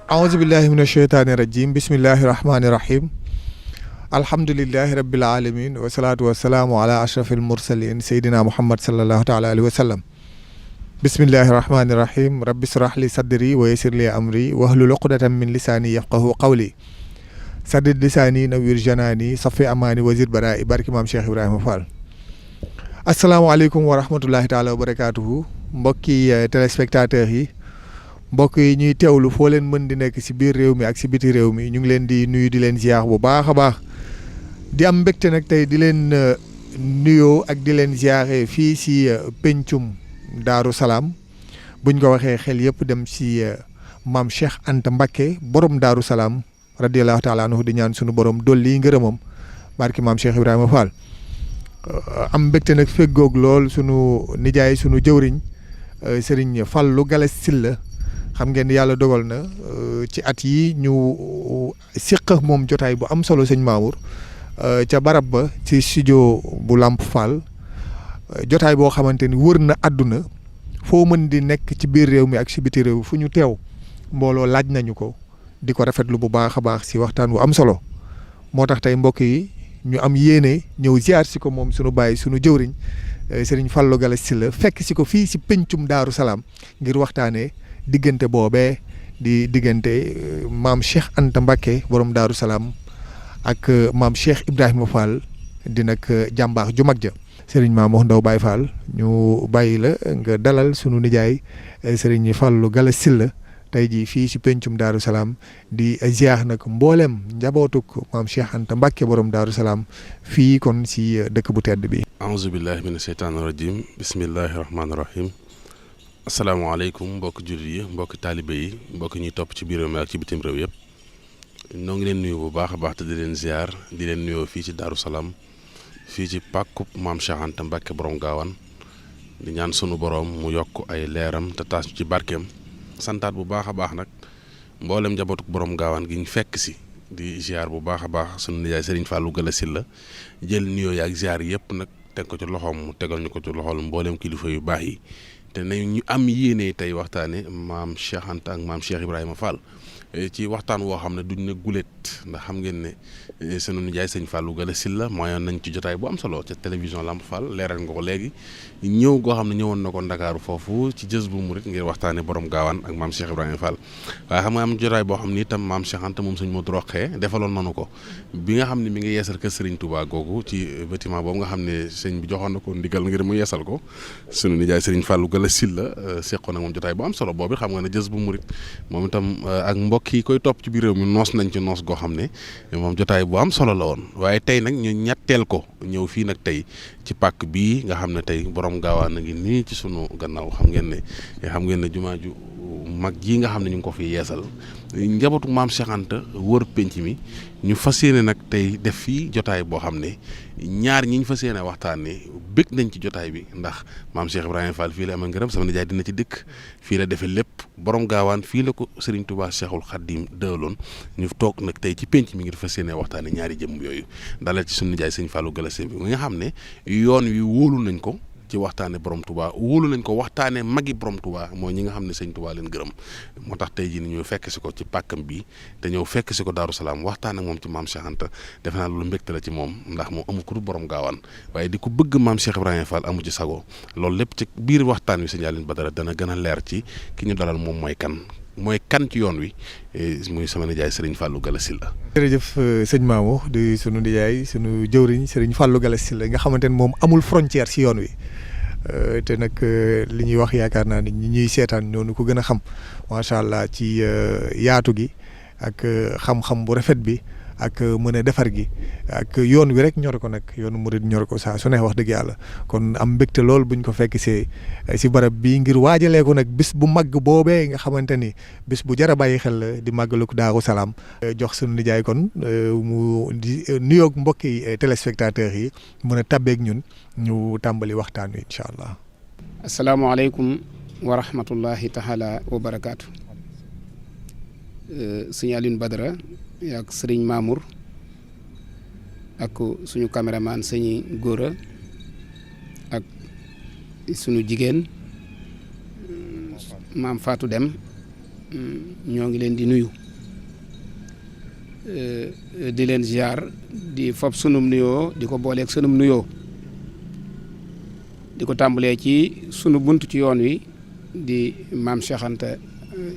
aousubillahi min asheytaani rajim bismillahi rahmaani rahim alhamdulilahi rabbil alamin wasalaatu wasalaamu ala ashrafil mursalin seydina muhammad salallahu taala alayhi wa sallam bismillahi rahmaani rahim rabbi israh li sadri wa yassir li amri wahlul uqdatan min lisaani yafqahu qawli saddid lisaani nawwir janaani safi amaani wazir baraay barki maam Cheikh Ibrahima Fall. asalaamaaleykum wa rahmatullahi taala wa barakaatuhu mbokki téléspectateurs yi mbokk yi ñuy teewlu foo leen mën di nekk si biir réew mi ak si biti réew mi ñu ngi leen di nuyu di leen ziar bu baax a baax di am mbégte nag tey di leen nuyoo ak di leen ziare fii si pencum Daaru Salaam buñ ko waxee xel yëpp dem si maam Cheikh Anta Mbacké borom Daaru Salaam radiyallahu taala anhu di ñaan sunu borom dolli ngërëmam barki maam Cheikh Ibrahima Fall. am mbégte nag feggoog lool sunu nijaay sunu jëwriñ Serigne Fallou Galass Sylla xam ngeen yàlla dogal na ci at yi ñu siq moom jotaay bu am solo sëñ Mamour ca barab ba ci studio bu Lamp Fall jotaay boo xamante ni wër na àdduna foo mën di nekk ci biir réew mi ak ci biti réew fu ñu teew mbooloo laaj nañu ko di ko rafetlu bu baax a baax si waxtaan bu am solo moo tax tey mbokk yi ñu am yéene ñëw ziar si ko moom sunu baay sunu jëwriñ Serigne Fallou Galass Sylla fekk si ko fii si pencum Daaru Salaam ngir waxtaanee diggante boobee di diggante maam Cheikh Anta Mbacké borom Daaru Salaam ak maam Cheikh Ibrahima Fall di nag jàmbaax ju mag ja Serigne Mamour Ndaw Baye Fall ñu bàyyi la nga dalal sunu nijaay Serigne Fallou Galass Sylla tey jii fii si pencum Daaru Salaam di ziar nag mboolem njabootuk maam Cheikh Anta Mbacké borom Daaru Salaam fii kon si dëkk bu tedd bi. aouzu billahi mina sheytaani rajim bismillahi rahmaani rahim. asalaamaaleykum mbokki jullit yi mbokki taalibe yi mbokki ñuy topp ci biir réew mi ak ci bitim réew yëpp ñoo ngi leen nuyu bu baax a baax te di leen ziar di leen nuyoo fii ci Daaru Salaam fii ci pàkkub maam Cheikh Anta Mbacké borom gaawaan di ñaan sunu borom mu yokk ay leeram te taas ci barkeem santaat bu baax a baax nag mboolem njabootuk borom gaawaan gi ñu fekk si di ziar bu baax a baax sunu nijaay Serigne Fallou Galass Sylla jël nuyoo yi ak ziar yëpp nag teg ko ci loxoom mu tegal ñu ko ci loxol mboolem kilifa yu baax yi. te nañ ñu am yéene tey waxtaane maam Cheikh Anta ak maam Cheikh Ibrahima Fall ci waxtaan woo xam ne duñ ne guléet ndax xam ngeen ne sunu nijaay sëñ Fallou Galass Sylla mooyoon nañ ci jotaay bu am solo ca télévision Lamp Fall leeral nga ko léegi ñëw goo xam ne ñëwoon na ko Ndakaaru foofu ci jës bu murit ngir waxtaane borom gaawaan ak maam Cheikh Ibrahima Fall waaye xam nga am jotaay boo xam ne itam maam Cheikh Anta moom sëñ Modou Rokhaya defaloon nanu ko bi nga xam ne mi ngi yeesal kër Serigne Touba googu ci bâtiment boobu nga xam ne sëñ bi joxoon na ko ndigal ngir mu yeesal ko sunu nijaay Serigne Fallou Galass Sylla seqoon na moom jotaay bu am solo boobu xam nga ne jës bu murit moom itam ak mbokk yi koy topp ci biir réew mi noos nañ ci noos goo xam ne moom jotaay bu am solo la woon waaye tey nag ñu ñetteel ko ñëw fii nag tey ci pàkk bii nga xam ne tey borom gaawaan a ngi nii ci sunu gannaaw xam ngeen ne jumaa ju mag ji nga xam ne ñu ngi ko fi yeesal njabootu maam Cheikh Anta wër penc mi ñu fas yéene nag tey def fii jotaay boo xam ne ñaar ñi ñu fas yéene waxtaanee bëgg nañ ci jotaay bi ndax maam Cheikh Ibrahima Fall fii la amee ngërëm sama nijaay dina ci dëkk fii la defee lépp borom gaawaan fii la ko Serigne Touba Cheikhul Khadim dëloon ñu toog nag tey ci penc mi ngir fas yéene waxtaanee ñaari jëm yooyu dalal ci sunu nijaay sëñ Fallou Galass Sylla bi nga xam ne yoon wi wóolu nañ ko. ci waxtaane borom Touba wóolu nañ ko waxtaane magi borom Touba mooy ñi nga xam ne sëñ Touba leen gërëm moo tax tey jii ni ñëw fekk si ko ci pàkkam bi te ñëw fekk si ko Daaru Salaam waxtaan ak moom ci maam Cheikh Anta defe naa loolu mbégte la ci moom ndax moom amul ku dul borom gaawaan waaye di ko bëgg maam Cheikh Ibrahima Fall amu ci sago loolu lépp ci biir waxtaan wi sëñ Aline Badara dana gën a leer ci ki ñu dalal moom mooy kan ci yoon wi muy sama nijaay Serigne Fallou Galass Sylla. jërëjëf sëñ Mamour di sunu nijaay sunu jëwriñ Serigne Fallou Galass Sylla nga xamante ne moom amul frontière si yoon wi. te nag li ñuy wax yaakaar naa ni ñi ñuy seetaan ñoonu ko gën a xam macha allah ci yaatu gi ak xam-xam bu rafet bi ak mën a defar gi ak yoon wi rek ñor ko nag yoonu murid ñor ko saa su ne wax dëgg yàlla kon am mbégte lool buñ ko fekk si barab bi ngir waajalee ko nag bis bu mag boobee nga xamante ni bis bu jar a bàyyi xel la di màggalu Daaru Salaam. jox sunu nijaay kon mu di nuyoog mbokki téléspectateurs yi mën a tabbeek ñun ñu tàmbali waxtaan wi incha allah. asalaamaaleykum wa rahmatullahi taala wa barakaatu. sëñ Aline Badara ak sëriñ Mamour ak suñu caméraman sëñ Góora ak suñu jigéen maam Fatou Dem ñoo ngi leen di nuyu di leen ziar di fob sunum nuyoo di ko booleeg sunum nuyoo di ko tàmbalee ci sunu bunt ci yoon wi di maam Cheikh Anta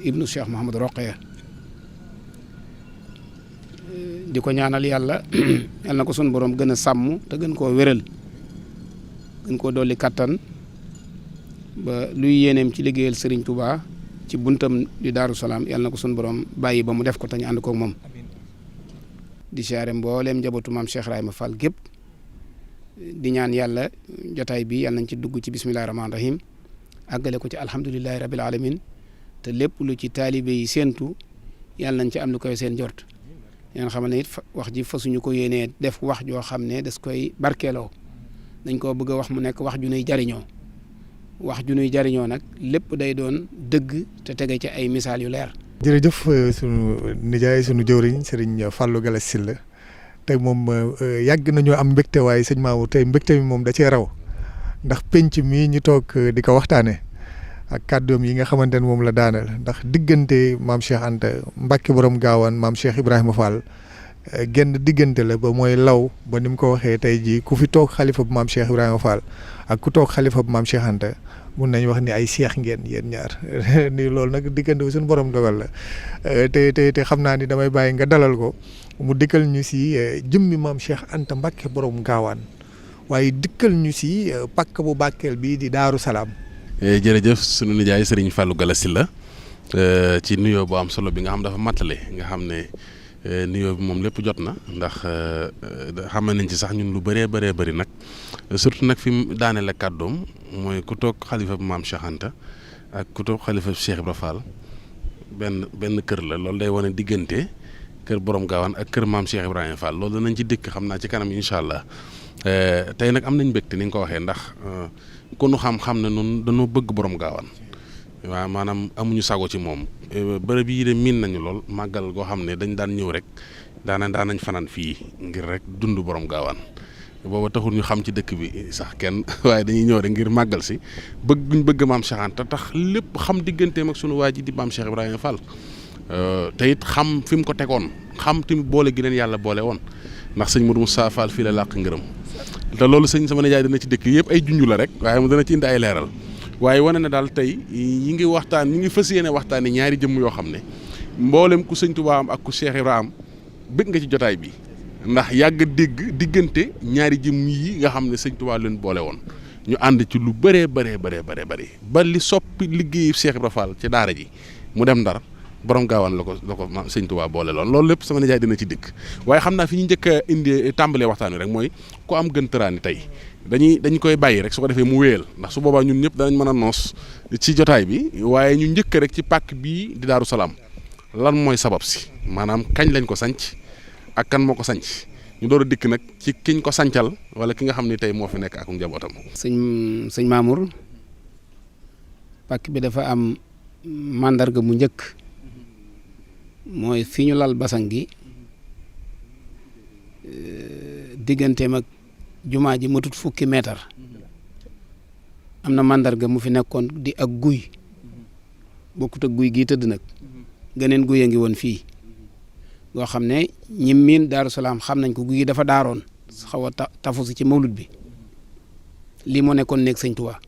ibnu Cheikh Mouhamadou Roqeya di ko ñaanal yàlla yal na ko sunu borom gën a sàmm te gën koo wéral gën koo dolli kattan ba luy yéeneem ci liggéeyal Serigne Touba ci buntam di Daaru Salaam yal na ko sunu borom bàyyi ba mu def ko te ñu ànd koog moom. di siyaare mbooleem njabootu maam Cheikh Ibrahima Fall gépp di ñaan yàlla jotaay bi yal nañ ci dugg ci bismillahi rahmaani rahim àggale ko ci alhamdulillahi rabbil alamin te lépp lu ci taalibe yi séentu yàlla nañ ci am lu koy seen jort yéen xam ne it wax ji fasuñu ko yéenee def wax joo xam ne das koy barkeeloo dañ koo bëgg a wax mu nekk wax ju nuy jariñoo wax ju nuy jariñoo nag lépp day doon dëgg te tege ci ay misaal yu leer. jërëjëf sunu nijaay sunu jëwriñ Serigne Fallou Galass Syll tey moom yàgg nañoo am mbégte waaye sëñ Mamour tey mbégte mi moom da cee raw ndax penc mii ñu toog di ko waxtaanee ak kàddoom yi nga xamante ne moom la daaneel ndax diggante maam Cheikh Anta Mbacke borom gaawaan maam Cheikh Ibrahima Fall genn diggante la ba mooy law ba ni mu ko waxee tey jii ku fi toog xalifa bu maam Cheikh Ibrahima Fall ak ku toog xalifa bu maam Cheikh Anta mun nañ wax ni ay seex ngeen yéen ñaar ni loolu nag diggante bi suñu borom dogal la te xam naa ni damay bàyyi nga dalal ko mu dikkal ñu si jëmmi maam Cheikh Anta Mbacke borom gaawaan waaye dikkal ñu si pàkk bu Bakel bii di Daaru Salaam. jërëjëf sunu nijaay Serigne Fallou Galass Syll ci nuyoo bu am solo bi nga xam dafa matale nga xam ne nuyoo bi moom lépp jot na ndax xam nañ ci sax ñun lu bëree bëri nag surtout nag fi mu daaneel kàddoom mooy ku toog xalifa bu maam Cheikh Anta ak ku toog xalifa bu Cheikh Ibra Fall benn kër la loolu day wane diggante kër borom gaawaan ak kër maam Cheikh Ibrahima Fall loolu danañ ci dëkk xam naa ci kanam incha allah tey nag am nañ mbégte ni nga ko waxee ndax ku nu xam-xam ne noonu dañoo bëgg borom gaawaan waaw maanaam amuñu sago ci moom bërëb yi de miin nañu lool màggal goo xam ne dañ daan ñëw rek daanañ fanaan fii ngir rek dund borom gaawaan booba taxul ñu xam ci dëkk bi sax kenn waaye dañuy ñëw rek ngir màggal si bëgguñ bëgg maam Cheikh Anta tax lépp xam digganteem ak sunu waa ji di maam Cheikh Ibrahima Fall te it xam fi mu ko tegoon xam tamit boole gi leen yàlla boole woon ndax sëñ Modou Moussa Fall fii la làq ngërëm te loolu sama nijaay dana ci dëkk yëpp ay junj la rek waaye mu dana ci indi ay leeral waaye wane na daal tey ñi ngi fas yéene waxtaane ñaari jëmm yoo xam ne mboolem ku sëñ Tuubaa am ak ku Cheikh Ibra am bëgg nga ci jotaay bi ndax yàgg dégg diggante ñaari jëmm yi nga xam ne sëñ Tuubaa leen boole woon ñu ànd ci lu bëree ba li soppi liggéeyu Cheikh Ibra Fall ci daara ji mu dem Ndar borom gaawaan la ko sëñ Tuubaa boole loolu lépp sama nijaay dina ci dikk waaye xam naa fi ñu njëkk a indi tàmbalee waxtaan wi rek mooy ku am gën tëraani tey dañu koy bàyyi rek su ko defee mu wéyal ndax su boobaa ñun ñëpp danañ mën a noos ci jotaay bi waaye ñu njëkk rek ci pàkk bii di Daaru Salaam lan mooy sabab si maanaam kañ lañ ko sanc ak kan moo ko sanc ñu door a dikk nag ci kiñ ko sancal wala ki nga xam ne tey moo fi nekk ak njabootam. sëñ Mamour pàkk bi dafa am mandarga mu njëkk mooy fi ñu lal basang gi digganteem ak jumaa ji matut fukki meetar am na mandarga mu fi nekkoon di ak guy bokkut ak guy gii tëdd nag geneen guy a ngi woon fii goo xam ne ñi miin Daaru Salaam xam nañ ko guy gi dafa daaroon xaw a tafu si ci mawlud bi lii moo nekkoon néeg sëñ Tuubaa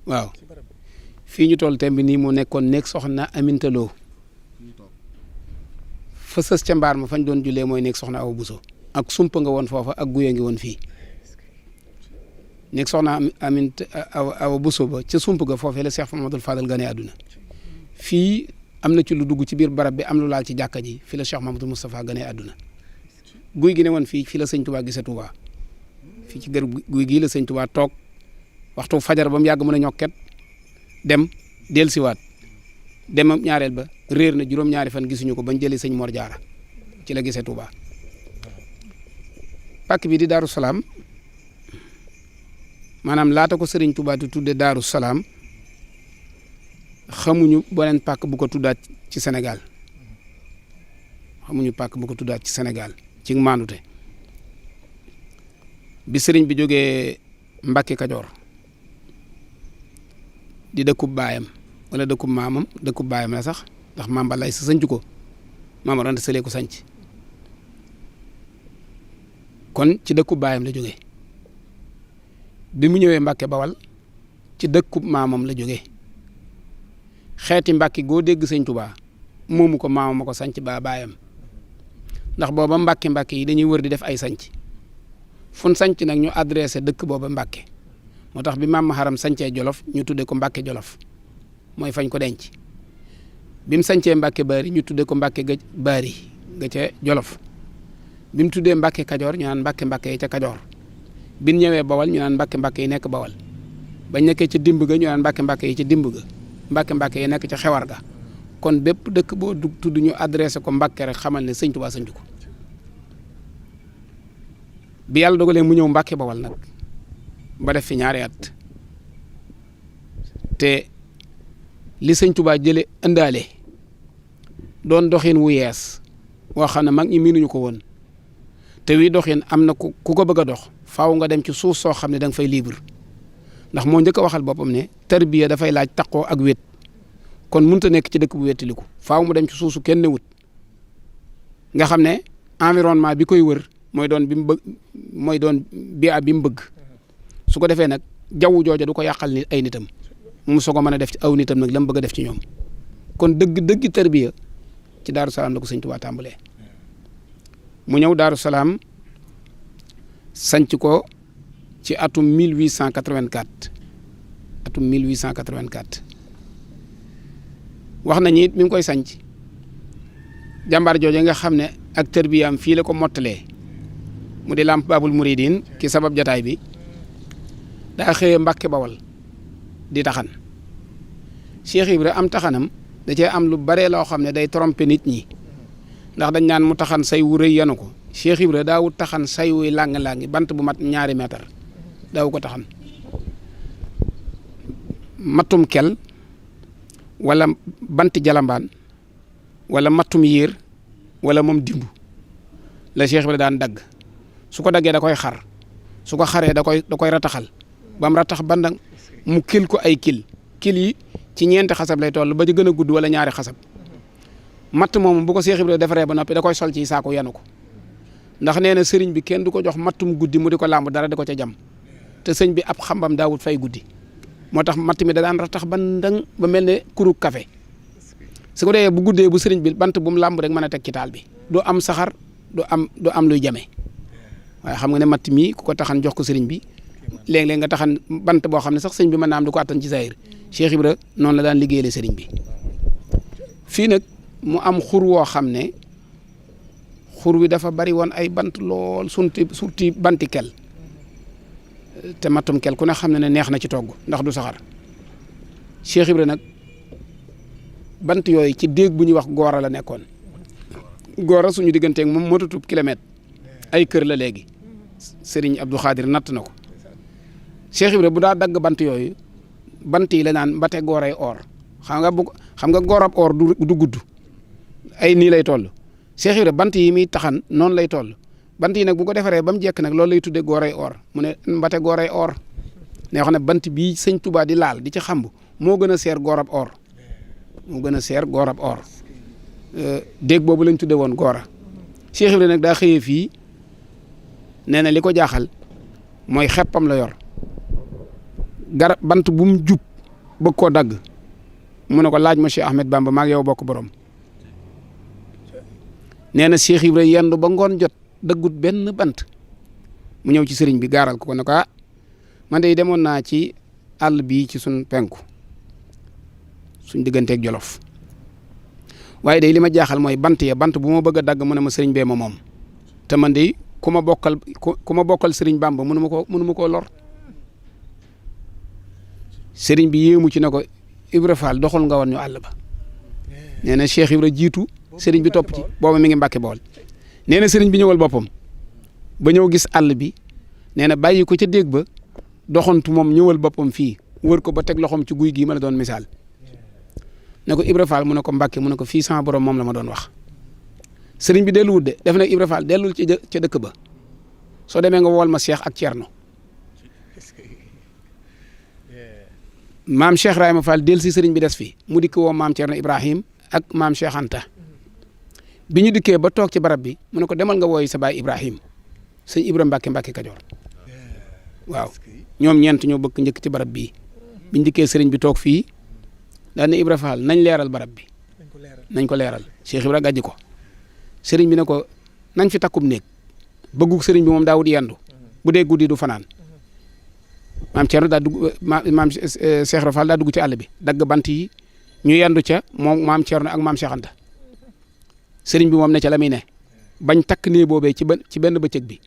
waaw fii ñu toll tembi nii moo nekkoon néeg soxna Aminta Lo fa sës ca mbaar ma fañ doon jullee mooy néeg soxna Awa Buso ak sumpa nga woon foofa ak guya ngi woon fii néeg soxna Aminta Awa Buso ba ca sump ga foofee la Cheikh Mamadou Fadal gane àdduna fii am na ci lu dugg ci biir barab bi am lu laal ci jàkka ji fi la Cheikh Mamadou Moustapha gane àdduna guy gi ne woon fii la sëñ Tuubaa gise Tuubaa fii ci gër guy gii la sëñ Tuubaa toog waxtu fajar ba mu yàgg mën a ñokket dem dellusiwaat demam ñaareel ba réer na juróom-ñaari fan gisuñu ko bañ jëlee sëñ Mor Jaara ci la gisee Touba pàkk bi di Daaru Salaam maanaam laata ko sëriñ Touba di tudde Daaru Salaam xamuñu beneen pàkk bu ko tuddaat ci Sénégal ci maanute bi sëriñ bi jógee Mbàkke Kajoor di dëkkub baayam wala dëkkub maamam dëkkub baayam la sax ndax maam Balaay sa sanc ko maam Ranta Sëlee ko sanc kon ci dëkkub baayam la jógee bi mu ñëwee Mbàkke Bawal ci dëkkub maamam la jógee xeeti Mbàkke goo dégg sëñ Tuubaa moomu ko maamam ma ko sanc ba baayam ndax booba Mbàkke yi dañuy wër di def ay sanc fun sanc nag ñu adressé dëkk booba Mbàkke moo tax bi maam Maharam sancee Jolof ñu tudde ko Mbàkke Jolof mooy fañ ko denc bi mu sancee Mbàkke Baari ñu tudde ko Mbàkke ga Baari ga ca Jolof bi mu tuddee Mbàkke Kajoor ñu naan Mbàkke yi ca Kajoor bi ñu ñëwee Bawal ñu naan Mbàkke yi nekk Bawal bañ nekkee ca dimb ga ñu naan Mbàkke yi ca dimb ga Mbàkke yi nekk ca xewar ga kon bépp dëkk boo dugg tudd ñu adressé ko Mbàkke rek xamal ne sëñ Tuubaa sanc ko bi yàlla dogalee mu ñëw Mbàkke Bawal nag ba def fi ñaari at te li sëñ Tuubaa jële ëndaale doon doxin wu yees woo xam ne mag ñi miinuñu ko woon te wi doxin am na ku ko bëgg a dox faaw nga dem ci suuf soo xam ne da nga fay libre ndax moo njëkk a waxal boppam ne tarbiya dafay laaj taqoo ak wét kon mënut a nekk ci dëkk bu wéttiliku faaw mu dem ci suusu kenn wut nga xam ne environnement bi koy wër mooy doon bi mu bëgg mooy doon bi mu bëgg su ko defee nag jaww jooja du ko yàqal ni ay nitam mu soog a mën a def ci aw nitam nag la mu bëgg a def ci ñoom kon dëgg tarbiya ci Daaru Salaam la ko sëñ Tuubaa tàmbalee mu ñëw Daaru Salaam sanc ko ci atum 1884 wax nañu it mi ngi koy sanc jàmbaar jooju nga xam ne ak tarbiyaam fii la ko mottalee mu di Lamp Baabul Muridiin ki sabab jataay bi daa xëyee Mbàkke Bawal di taxan Cheikh Ibra am taxanam da cee am lu bare loo xam ne day tromper nit ñi ndax dañ naan mu taxan say wu rëy yanu ko Cheikh Ibra daawut taxan say wuy làng-làngi bant bu mat 2 mètre daaw ko taxan mattum kel wala banti jalambaan wala mattum yéer wala moom dimbu la Cheikh Ibra daan dagg su ko daggee da koy xar su ko xaree da koy rataxal ba mu ratax bandang mu kil ko ay kil yi ci 4 xasab lay toll ba ci gën a gudd wala 2 xasab matt moom bu ko Cheikh Ibra defaree ba noppi da koy sol ci saako yanu ko ndax nee na sëriñ bi kenn du ko jox mattum guddi mu di ko làmb dara di ko ca jam te sëñ bi ab xambam daawut fay guddi moo tax matt mi da daan ratax bandang ba mel ne kuru café su ko dee bu guddee bu sëriñ bi bant bu mu làmb rek mën a teg ci taal bi du am saxar du am luy jame waaye xam nga ne matt mii ku ko taxan jox ko sëriñ bi léeg-léeg nga taxan bant boo xam ne sax sëriñ bi mën naa am du ko attan ci zahir Cheikh Ibra noonu la daan liggéeyale sëriñ bi fii nag mu am xur woo xam ne xur wi dafa bari woon ay bant lool surtout banti kel te mattum kel ku ne xam ne neex na ci togg ndax du saxar Cheikh Ibra nag bant yooyu ci déeg bu ñuy wax Goora la nekkoon Goora suñu digganteeg moom motutub kilomètre ay kër la léegi Serigne Abdou Khadir natt na ko Cheikh Ibra bu daa dagg bant yooyu bant yi la naan mbate gooray or xam nga goorab or du gudd ay nii lay toll Cheikh Ibra bant yi muy taxan noonu lay toll bant yi nag bu ko defaree ba mu jekk nag loolu lay tuddee gooray or mu ne mbate gooray or ne wax ne bant bii sëñ Touba di laal di ci xamb moo gën a seer goorab or déeg boobu lañ tuddee woon Goora Cheikh Ibra nag daa xëyee fii nee na li ko jaaxal mooy xeppam la yor garab bant bu mu jub bëgg koo dagg mu ne ko laaj ma Cheikh Ahmed Bamba maa ngi yow bokk borom nee na Cheikh Ibra yendu ba ngoon jot daggut benn bant mu ñëw ci sëriñ bi gaaral ko ne ko man de demoon naa ci àll bii ci suñ penku suñ digganteeg Jolof waaye day li ma jaaxal mooy bant bu ma bëgg a dagg mu ne ma sëriñ bee ma moom te man de ku ma bokkal sëriñ Bamba mënu ma koo lor sëriñ bi yéemu ci ne ko Ibra Fall doxal nga woon ñu àll ba nee na Cheikh Ibra jiitu sëriñ bi topp ci booba mi ngi Mbàkke Bawol nee na sëriñ bi ñëwal boppam ba ñëw gis àll bi nee na bàyyi ko ca déeg ba doxantu moom ñëwal boppam fii wër ko ba teg loxoom ci guy gii ma la doon misaal ne ko Ibra Fall mu ne ko Mbàkke mu ne ko fii sama borom moom la ma doon wax sëriñ bi delluwut de def na Ibra Fall dellul ca dëkk ba soo demee nga wool ma Cheikh ak Thierno maam Cheikh Ibrahima Fall del si sëriñ bi des fi mu dikk woo maam Thierno Ibrahim ak maam Cheikh Anta bi ñu dikkee ba toog ci barab bi mu ne ko demal nga wooyi sa baay Ibrahim sëñ Ibrahima Mbacke Kajoor waaw ñoom ñeent ñoo bëgg njëkk ci barab bii biñ dikkee sëriñ bi toog fii daal ne Ibra Fall nañ leeral barab bi nañ ko leeral Cheikh Ibra gàjji ko sëriñ bi ne ko nañ fi takkum néeg bëggug sëriñ bi moom daa wut yendu bu dee guddi du fanaan maam Thierno daa dugg maam Cheikh Ibra Fall daa dugg ci àll bi dagg bant yi ñu yendu ca moom maam Thierno ak maam Cheikh Anta sëriñ bi moom ne ca la muy ne bañ takk néeg boobee ci benn bëccëg bi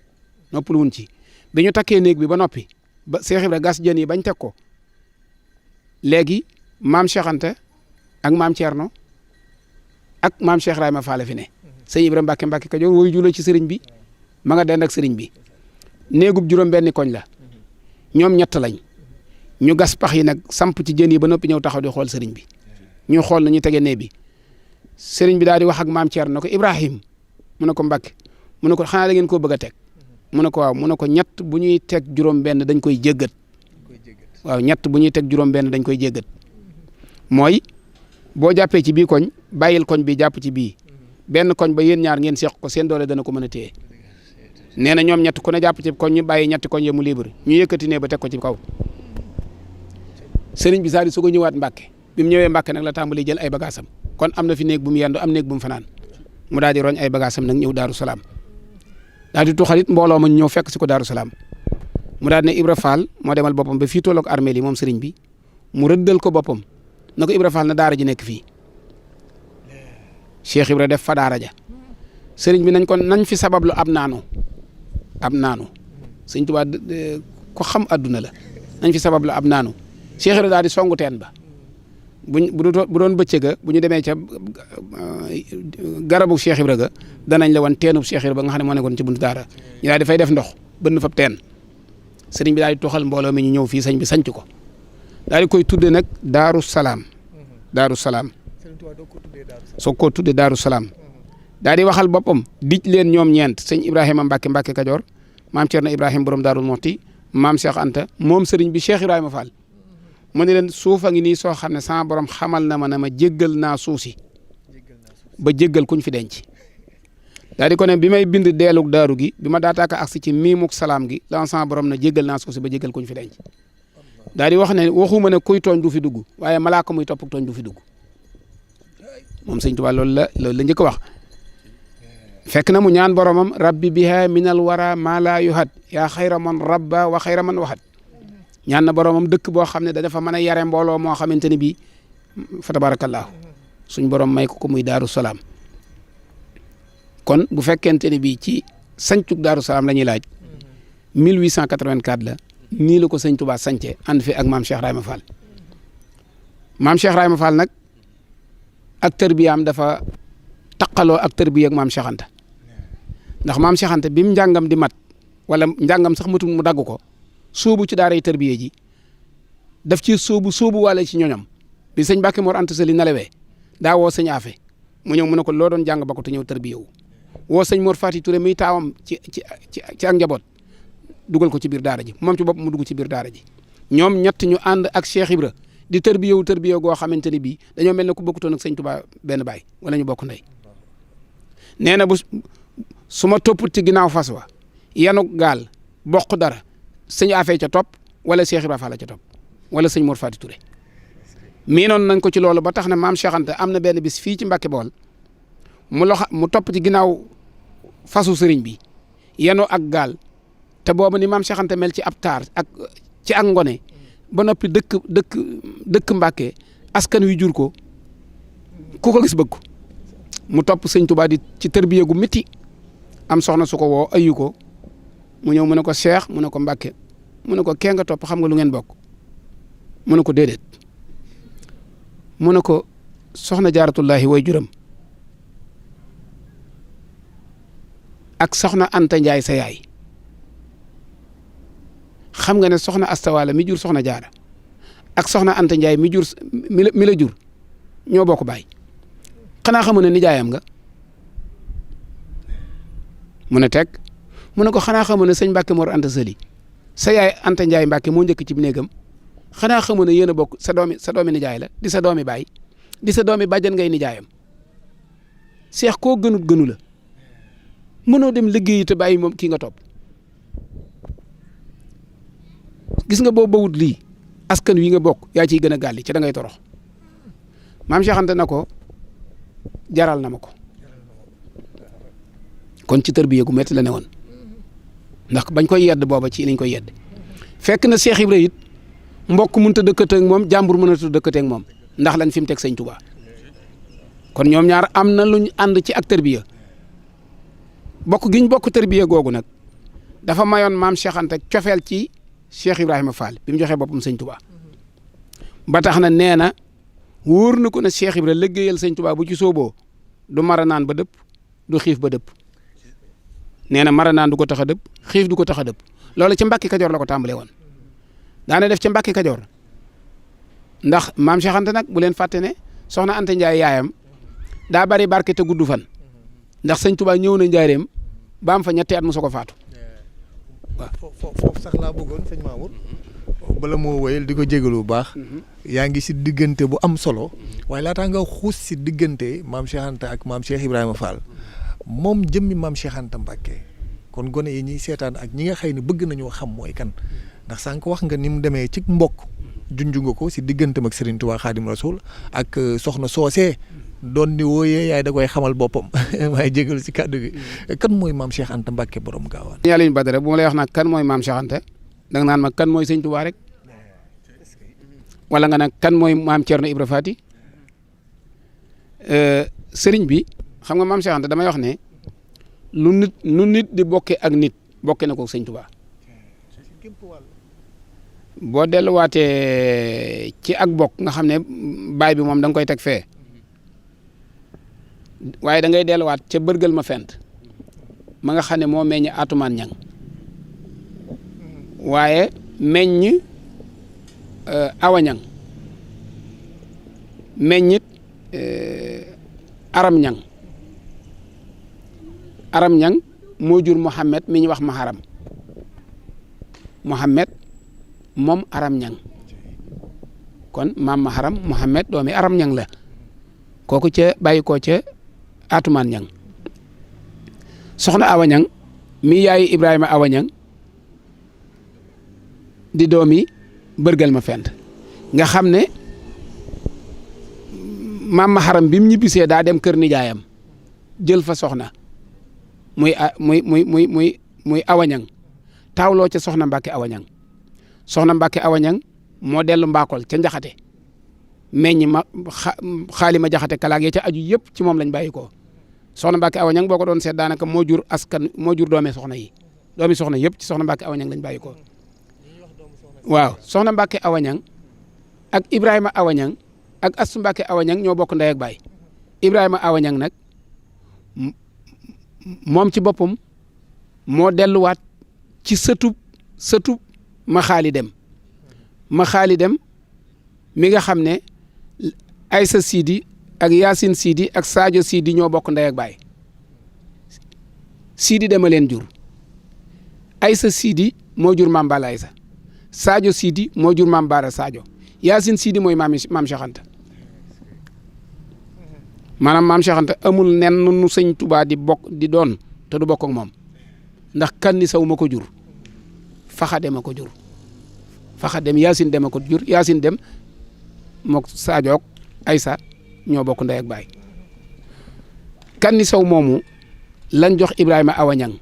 noppalu wuñ ci bi ñu takkee néeg bi ba noppi ba Cheikh Ibra gas jën yi bañ teg ko léegi maam Cheikh Anta ak maam Thierno ak maam Cheikh Ibrahima Fall fi ne sëñ Ibrahima Mbacke Kajoor woy jula ci sëriñ bi ma nga dend ak sëriñ bi néegub juróom-benni koñ la ñoom ñett lañ ñu gas pax yi nag samp ci jën yi ba noppi ñëw taxaw di xool sëriñ bi ñu xool na ñu tege nee bi sëriñ bi daal di wax ak maam Thierno ne ko Ibrahim mu ne ko Mbacke mu ne ko xanaa da ngeen koo bëgg a teg mu ne ko waaw mu ne ko ñett bu ñuy teg juróom-benn dañ koy jéggat waaw ñett bu ñuy teg juróom-benn dañ koy jéggat mooy boo jàppee ci bii koñ bàyyil koñ bi jàpp ci bii benn koñ ba yéen ñaar ngeen seq ko seen doole dana ko mën a téye nee na ñoom ñett ku ne jàpp ci koñ ñu bàyyi ñetti koñ ya mu libre ñu yëkkati ne ba teg ko ci kaw sëriñ bi saa di su ko ñëwaat Mbàkke bi mu ñëwee Mbàkke nag la tàmbali jël ay bagaasam kon am na fi néeg bu mu yendu am néeg bu mu fanaan mu daal di roñ ay bagaasam nag ñëw Daaru Salaam daal di tuxalit mbooloo ma ñëw fekk si ko Daaru Salaam mu daal ne Ibra Fall moo demal boppam ba fii tolloog armée li moom sëriñ bi mu rëddal ko boppam na ko Ibra Fall na daara ji nekk fii Cheikh Ibra def fa daara ja sëriñ bi nañ fi sabablu ab naanu sëñ Tuubaa ko xam adduna la nañ fi sabablu ab naanu Cheikh Ibra daal di songu teen ba bu doon bëccëga bu ñu demee ca garabu Cheikh Ibra ga danañ la wan teenub Cheikh Ibra ba nga xam ne moo nekkoon ci buntu daara ñu daal di fay def ndox bënn fa teen sëriñ bi daal di toxal mbooloo mi ñu ñëw fii sëñ bi sanc ko daal di koy tudde nag Daaru Salaam soo ko tudde Daaru Salaam daal di waxal boppam dij leen ñoom ñeent sëñ Ibrahima Mbacke Kajoor maam Thierno Ibrahima borom Daaru Moxti maam Cheikh Anta moom sëriñ bi Cheikh Ibrahima Fall mu ne leen suuf a ngi nii soo xam ne sama borom xamal na ma ne ma jéggal naa suuf si ba jéggal kuñ fi denc daal di ko ne bi may bind deelug daaru gi bi ma daataaka agsi ci miimuk salaam gi la sama borom na jéggal naa suuf si ba jéggal kuñ fi denc daal di wax ne waxuma ne kuy tooñ du fi dugg waaye malaaka muy topp tooñ du fi dugg moom sëñ Tuubaa loolu la njëkk a wax fekk na mu ñaan boromam rabbi biha minal wara maa laa yuhat yaa xayra man rabba wa xayra man waxat ñaan na boromam dëkk boo xam ne dafa mën a yare mbooloo moo xamante ne bii fa tabarakallahu suñ borom may ko muy Daaru Salaam kon bu fekkente ne bii ci sancug Daaru Salaam la ñuy laaj 1884 la nii la ko sëñ Tuubaa sance ànd fi ak maam Cheikh Ibrahima Fall maam Cheikh Ibrahima Fall nag ak tërbiyaam dafa taqaloo ak tërbiya ak maam Cheikh Anta ndax maam Cheikh Anta bi mu njàngam di mat wala njàngam sax matul mu dagg ko sóobu ci daaray tërbiya ji daf ci sóobu wàlle ci ñoñam bi sëñ Mbàkke Mor Anta Sali nalawee daa woo sëñ Afe mu ñëw mu ne ko loo doon jàng ba ko te ñëw tërbiya wu woo sëñ Mor Fati Touré muy taawam ci ak njaboot dugal ko ci biir daara ji moom ci bopp mu dugg ci biir daara ji ñoom ñett ñu ànd ak Cheikh Ibra di tërbiya goo xamante ne bii dañoo mel ne ku bokkutoon ak sëñ Tuubaa benn baay wala ñu bokk ndey nee na su ma topput ci ginnaaw fas wa yanu gaal bokk dara sëñ Afee ca topp wala Cheikh Ibra Fall ca topp wala sëñ Mor Fati Touré miinoon nañ ko ci loolu ba tax na maam Cheikh Anta am na benn bis fii ci Mbàkke Bool mu topp ci ginnaaw fasu sëriñ bi yanu ak gaal te boobu ni maam Cheikh Anta mel ci ab taar ak ci ak ngone ba noppi dëkk Mbàkke askan wi jur ko ku ko gis bëgg ko mu topp sëñ Tuubaa di ci tërbiya gu métti am soxna su ko woo ayu ko mu ñëw mu ne ko Cheikh mu ne ko Mbàkke mu ne ko kee nga topp xam nga lu ngeen bokk mu ne ko déedéet mu ne ko soxna jaaratullahi way juram ak soxna Anta Njaay sa yaay xam nga ne soxna Astawaala mi jur soxna jaara ak soxna Anta Njaay mi jur mi la jur ñoo bokk baay xanaa xamu ne nijaayam nga mu ne teg mu ne ko xanaa xamoon ne sëñ Mbàkke Mor Anta Sali sa yaay Anta Ndiaye Mbàkke moo njëkk ci néegam xanaa xamoon ne yéen a bokk sa doomi nijaay la di sa doomi baay di sa doomi bàjjan ngay nijaayam seex koo gënut gënu la mënoo dem liggéeyi te bàyyi moom kii nga topp gis nga boo bawut lii askan wi nga bokk yaa ciy gën a gàlli ci da ngay torox maam Cheikh Anta na ko jaral na ma ko kon ci tërbiya gu métti la ne woon ndax bañ koy yedd booba ci lañ koy yedd fekk na Cheikh Ibra it mbokk mënut a dëkkate ak moom jàmbur mënut a dëkkate ak moom ndax lañ fi mu teg sëñ Touba kon ñoom ñaar am na luñ ànd ci ak tërbiya bokk giñ bokk tërbiya googu nag dafa mayoon maam Cheikh Anta cofeel ci Cheikh Ibrahima Fall bi mu joxee boppam sëñ Touba ba tax na nee na wóor na ko ne Cheikh Ibra liggéeyal sëñ Touba bu ci sooboo du mara naan ba dëpp du xiif ba dëpp nee na mara naan du ko tax a dëpp xiif du ko tax a dëpp loolu ci Mbàkke Kajoor la ko tàmbalee woon daana def ci Mbàkke Kajoor ndax maam Cheikh Anta nag bu leen fàtte ne soxna Anta Ndiaye yaayam daa bari barke te gudd fan ndax sëñ Touba ñëw na njaareem ba am fa ñetti at mu soo ko faatu waaw foofu sax laa bëggoon sëñ Mamour bala moo wéyal di ko jégalu bu baax yaa ngi si diggante bu am solo waaye laataa nga xuus si diggante maam Cheikh Anta ak maam Cheikh Ibrahima Fall moom jëmmi maam Cheikh Anta Mbacke kon gone yi ñuy seetaan ak ñi nga xëy ne bëgg nañoo xam mooy kan ndax sànq wax nga ni mu demee ci mbokk junju nga ko si digganteem ak Serigne Touba Khadim Rasoul ak soxna soosee doon ni wooyee yaay da koy xamal boppam waaye jégalu si kàddu gi kan mooy maam Cheikh Anta Mbacke borom gaawaan. yàlla ñu badara bu ma lay wax nag kan mooy maam Cheikh Anta danga naan ma kan mooy sëñ Touba rek wala nga nag kan mooy maam Thierno Ibra Fati sëriñ bi xam nga maam Cheikh Anta damay wax ne lu nit di bokke ak nit bokke na ko sëñ Touba boo delluwaatee ci ak bokk nga xam ne baay bi moom da nga koy teg fee waaye da ngay delluwaat ca bërgël ma fent ma nga xam ne moo meññ atumaan ñang waaye meññ awañang meññit aram ñang moo jur Mohamed mi ñu wax maharam Mohamed moom aram ñang kon maam maharam Mohamed doomi aram ñang la kooku ca bàyyi ko ca atumaan ñang soxna awañang mi yaayu Ibrahima awañang di doomi bërgal ma fent nga xam ne maam ma xaram bi mu ñibbisee daa dem kër nijaayam jël fa soxna muy awañang taawloo ca soxna Mbàkke awañang moo dellu mbaakol ca njaxate meññ ma xaalima jaxate kalaag ya ca aju yëpp ci moom lañ bàyyi ko soxna Mbàkke awañang boo ko doon seet daanaka moo jur doomi soxna yëpp ci soxna Mbàkke awañang lañ bàyyi ko waaw soxna Mbàkke awañang ak Ibrahima awañang ak Astu Mbàkke awañang ñoo bokk ndey ak baay Ibrahima awañang nag moom ci boppam moo delluwaat ci sëtub ma xaali dem mi nga xam ne Aysa Sidi ak Yaasin Sidi ak Sadio Sidi ñoo bokk ndey ak baay Sidi dema leen jur Aysa Sidi moo jur maam Bala Aysa Sadio Sidi moo jur maam Baara Sadio Yaasin Sidi mooy maam Cheikh Anta maanaam maam Cheikh Anta amul nen nu sëñ Touba di doon te du bokk ak moom ndax kanni saw ma ko jur faxa dem a ko jur faxa dem Yaasin dem a ko jur Yaasin dem mook Sadio ak Aysa ñoo bokk ndey ak baay kanni saw moomu lañ jox Ibrahima awañang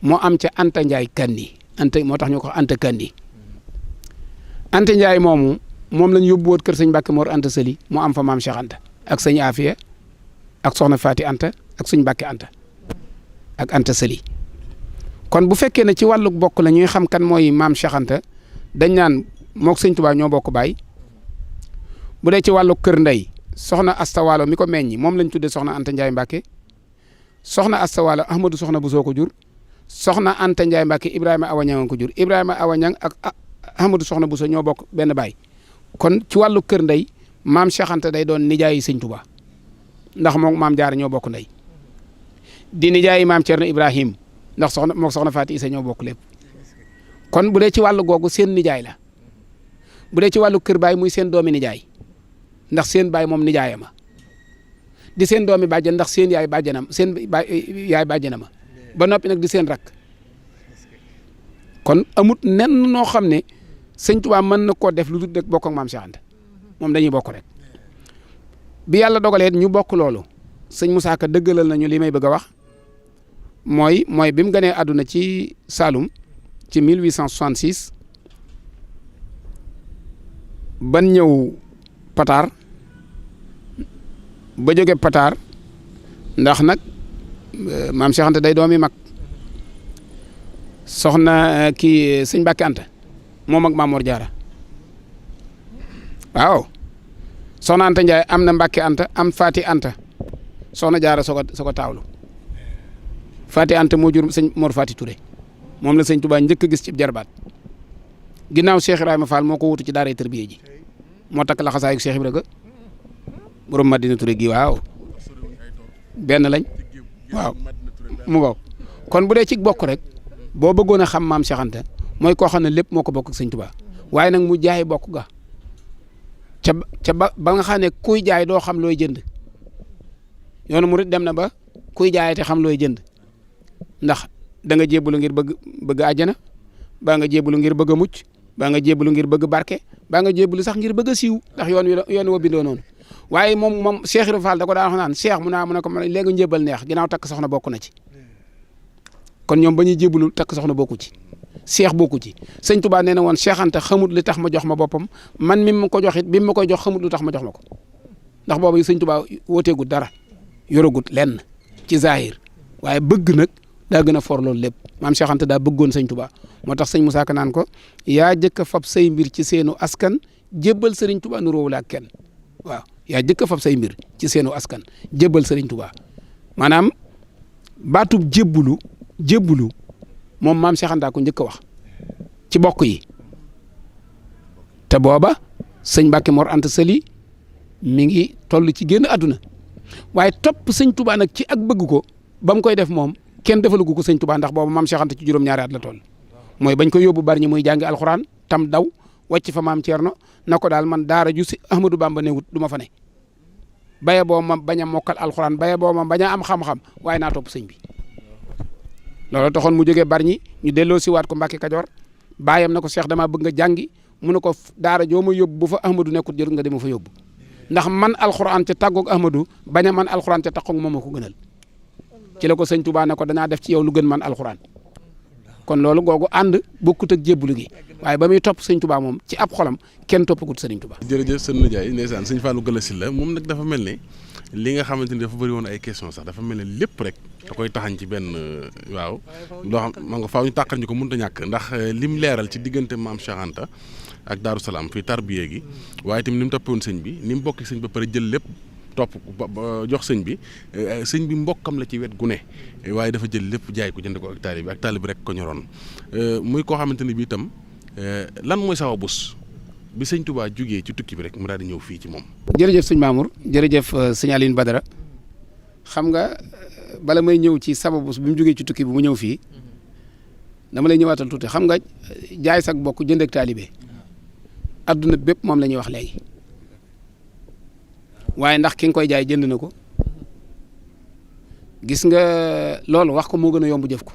moo am ca Anta Ndiaye kanni Anta moo tax ñu ko Anta kanni Anta Ndiaye moom lañ yóbbu woon kër sëñ Mbàkke Mor Anta Sali mu am fa maam Cheikh Anta ak sëñ Afia ak soxna Faati Anta ak sëñ Mbàkke Anta ak Anta Sali kon bu fekkee ne ci wàllu bokk la ñuy xam kan mooy maam Cheikh Anta dañ naan mook sëñ Tuubaa ñoo bokk baay bu dee ci wàllu kër ndey soxna Asta Waalo mi ko meññi moom lañ tuddee soxna Anta Ndiaye Mbàkke soxna Asta Waalo Ahmadou soxna bu soo ko jur soxna Anta Ndiaye Mbàkke Ibrahima Awañang ko jur Ibrahima Awañang ak Ahmadou soxna bu soo ñoo bokk benn baay kon ci wàllu kër ndey maam Cheikh Anta day doon nijaayi sëñ Tuubaa ndax moom maam Jaara ñoo bokk ndey di nijaayi maam Cerno Ibrahim ndax soxna Faati Isa ñoo bokk lépp kon bu dee ci wàllu googu seen nijaay la bu dee ci wàllu kër baay muy seen doomi nijaay ndax seen baay moom nijaayama di seen doomi bàjjen ndax seen yaay bàjjenam yaay bàjjenama ba noppi nag di seen rakk kon amut nen noo xam ne sëñ Tuubaa mën na koo def lu dul rek bokk ak maam Cheikh Anta moom dañuy bokk rek bi yàlla dogalee ñu bokk loolu sëñ Moussa Ka dëggalal nañu li may bëgg a wax mooy bi mu gënee àdduna ci Saloum ci 1866 ban ñëw Pataar ba jóge Pataar ndax nag maam Cheikh Anta day doomi mag soxna kii sëñ Mbàkke Anta moom ak Maamoor Jaara waaw soxna Anta Ndiaye am na Mbàkke Anta am Faati Anta soxna Jaara soo ko taawlu Faati Anta moo jur sëñ Mor Faati Touré moom la sëñ Touba njëkk a gis ci jarbaat ginnaaw Cheikh Ibrahima Fall moo ko wutu ci daaray tërbiye ji moo takk la xasaayu Cheikh Ibrahima borom Madina Touré gi waaw benn lañ waaw mu bokk kon bu dee ci bokk rek boo bëggoon a xam maam Cheikh Anta mooy koo xam ne lépp moo ko bokk ak sëñ Touba waaye nag mu jaay bokk ga ca ba nga xam ne kuy jaay doo xam looy jënd yoonu murit dem na ba kuy jaay te xam looy jënd ndax da nga jébbalu ngir bëgg àjjana baa nga jébbalu ngir bëgg a mucc baa nga jébbalu ngir bëgg barke baa nga jébbalu sax ngir bëgg a siiw ndax yoon wa bindoo noonu waaye moom Cheikh Ibra Fall da ko daan wax naan Cheikh mu ne ko léegi njébbal neex ginnaaw takk soxna bokk na ci kon ñoom ba ñuy jébbalu takk soxna bokku ci Cheikh bokku ci sëñ Touba nee na woon Cheikh Anta xamut li tax ma jox ma boppam man mi ma ko jox it bi ma koy jox xamut lu tax ma jox ma ko ndax boobu sëñ Touba wooteegut dara yoragut lenn ci zahir waaye bëgg nag daa gën a for loolu lépp maam Cheikh Anta daa bëggoon sëñ Touba moo tax sëñ Moussa Ka naan ko yaa jëkk a fab say mbir ci seenu askan jébbal sëriñ Touba nu róowu la ak kenn waaw yaa jëkk a fab say mbir ci seenu askan jébbal sëriñ Touba maanaam baatub jébbulu moom maam Cheikh Anta ko njëkk a wax ci bokk yi te booba sëñ Mbàkke Mor Anta Sali mi ngi toll ci génn àdduna waaye topp sëñ Touba nag ci ak bëgg ko ba mu koy def moom kenn defalugu ko sëñ Touba ndax booba maam Cheikh Anta ci juróom-ñaari at la toll mooy bañ ko yóbbu bari ñi muy jàngi alxuraan tam daw wàcc fa maam Thierno na ko daal man daara ju si Ahmadou Bamba newut du ma fa ne baye boo ma bañ a mokkal alxuraan baye boo ma bañ a am xam-xam waaye naa topp sëñ bi loolu taxoon mu jógee Bargny ñu delloo si waat ko Mbàkke Kajoor baayam na ko Cheikh damaa bëgg nga jàngi mu ne ko daara joo ma yóbbu bu fa Ahmadou nekkut jërut nga dem fa yóbbu ndax man alxuraan ca tàggoog Ahmadou bañ a man alxuraan ca tàggoog moom a ko gënal ci la ko sëñ Touba ne ko danaa def ci yow lu gën man alxuraan kon loolu googu ànd bokkut ak jébbalu gi waaye ba muy topp sëñ Touba moom ci ab xolam kenn toppagut sëriñ Touba. jërëjëf sëñ Ndiaye ndeysaan sëñ Fallou Galassine la moom nag dafa mel ni li nga xamante ni dafa bëri woon ay question sax dafa mel ni lépp rek da koy taxañ ci benn waaw loo xam ma nga faaw ñu tàqal ñu ko mënut a ñàkk ndax lim leeral ci diggante maam Cheikh Anta ak Daaru Salaam fii tarbiye gi waaye tamit ni mu toppee woon sëñ bi ni mu bokki sëñ ba pare jël lépp topp ba jox sëñ bi mbokkam la ci wet gu ne waaye dafa jël lépp jaay ko jënd ko ak taalibe bi ak taalibe bi rek ko ñoroon muy koo xamante ni bi itam lan mooy sawa bus bi sëñ Touba jugee ci tukki bi rek mu daal di ñëw fii ci moom. jërëjëf sëñ Mamour jërëjëf sëñ Aline Badara xam nga bala may ñëw ci sababu bi mu jugee ci tukki bi mu ñëw fii dama lay ñëwaatal tuuti xam nga jaay sag bokk jënd ak taalibe adduna bépp moom la ñuy wax léegi waaye ndax ki nga koy jaay jënd na ko gis nga loolu wax ko moo gën a yomb jëf ko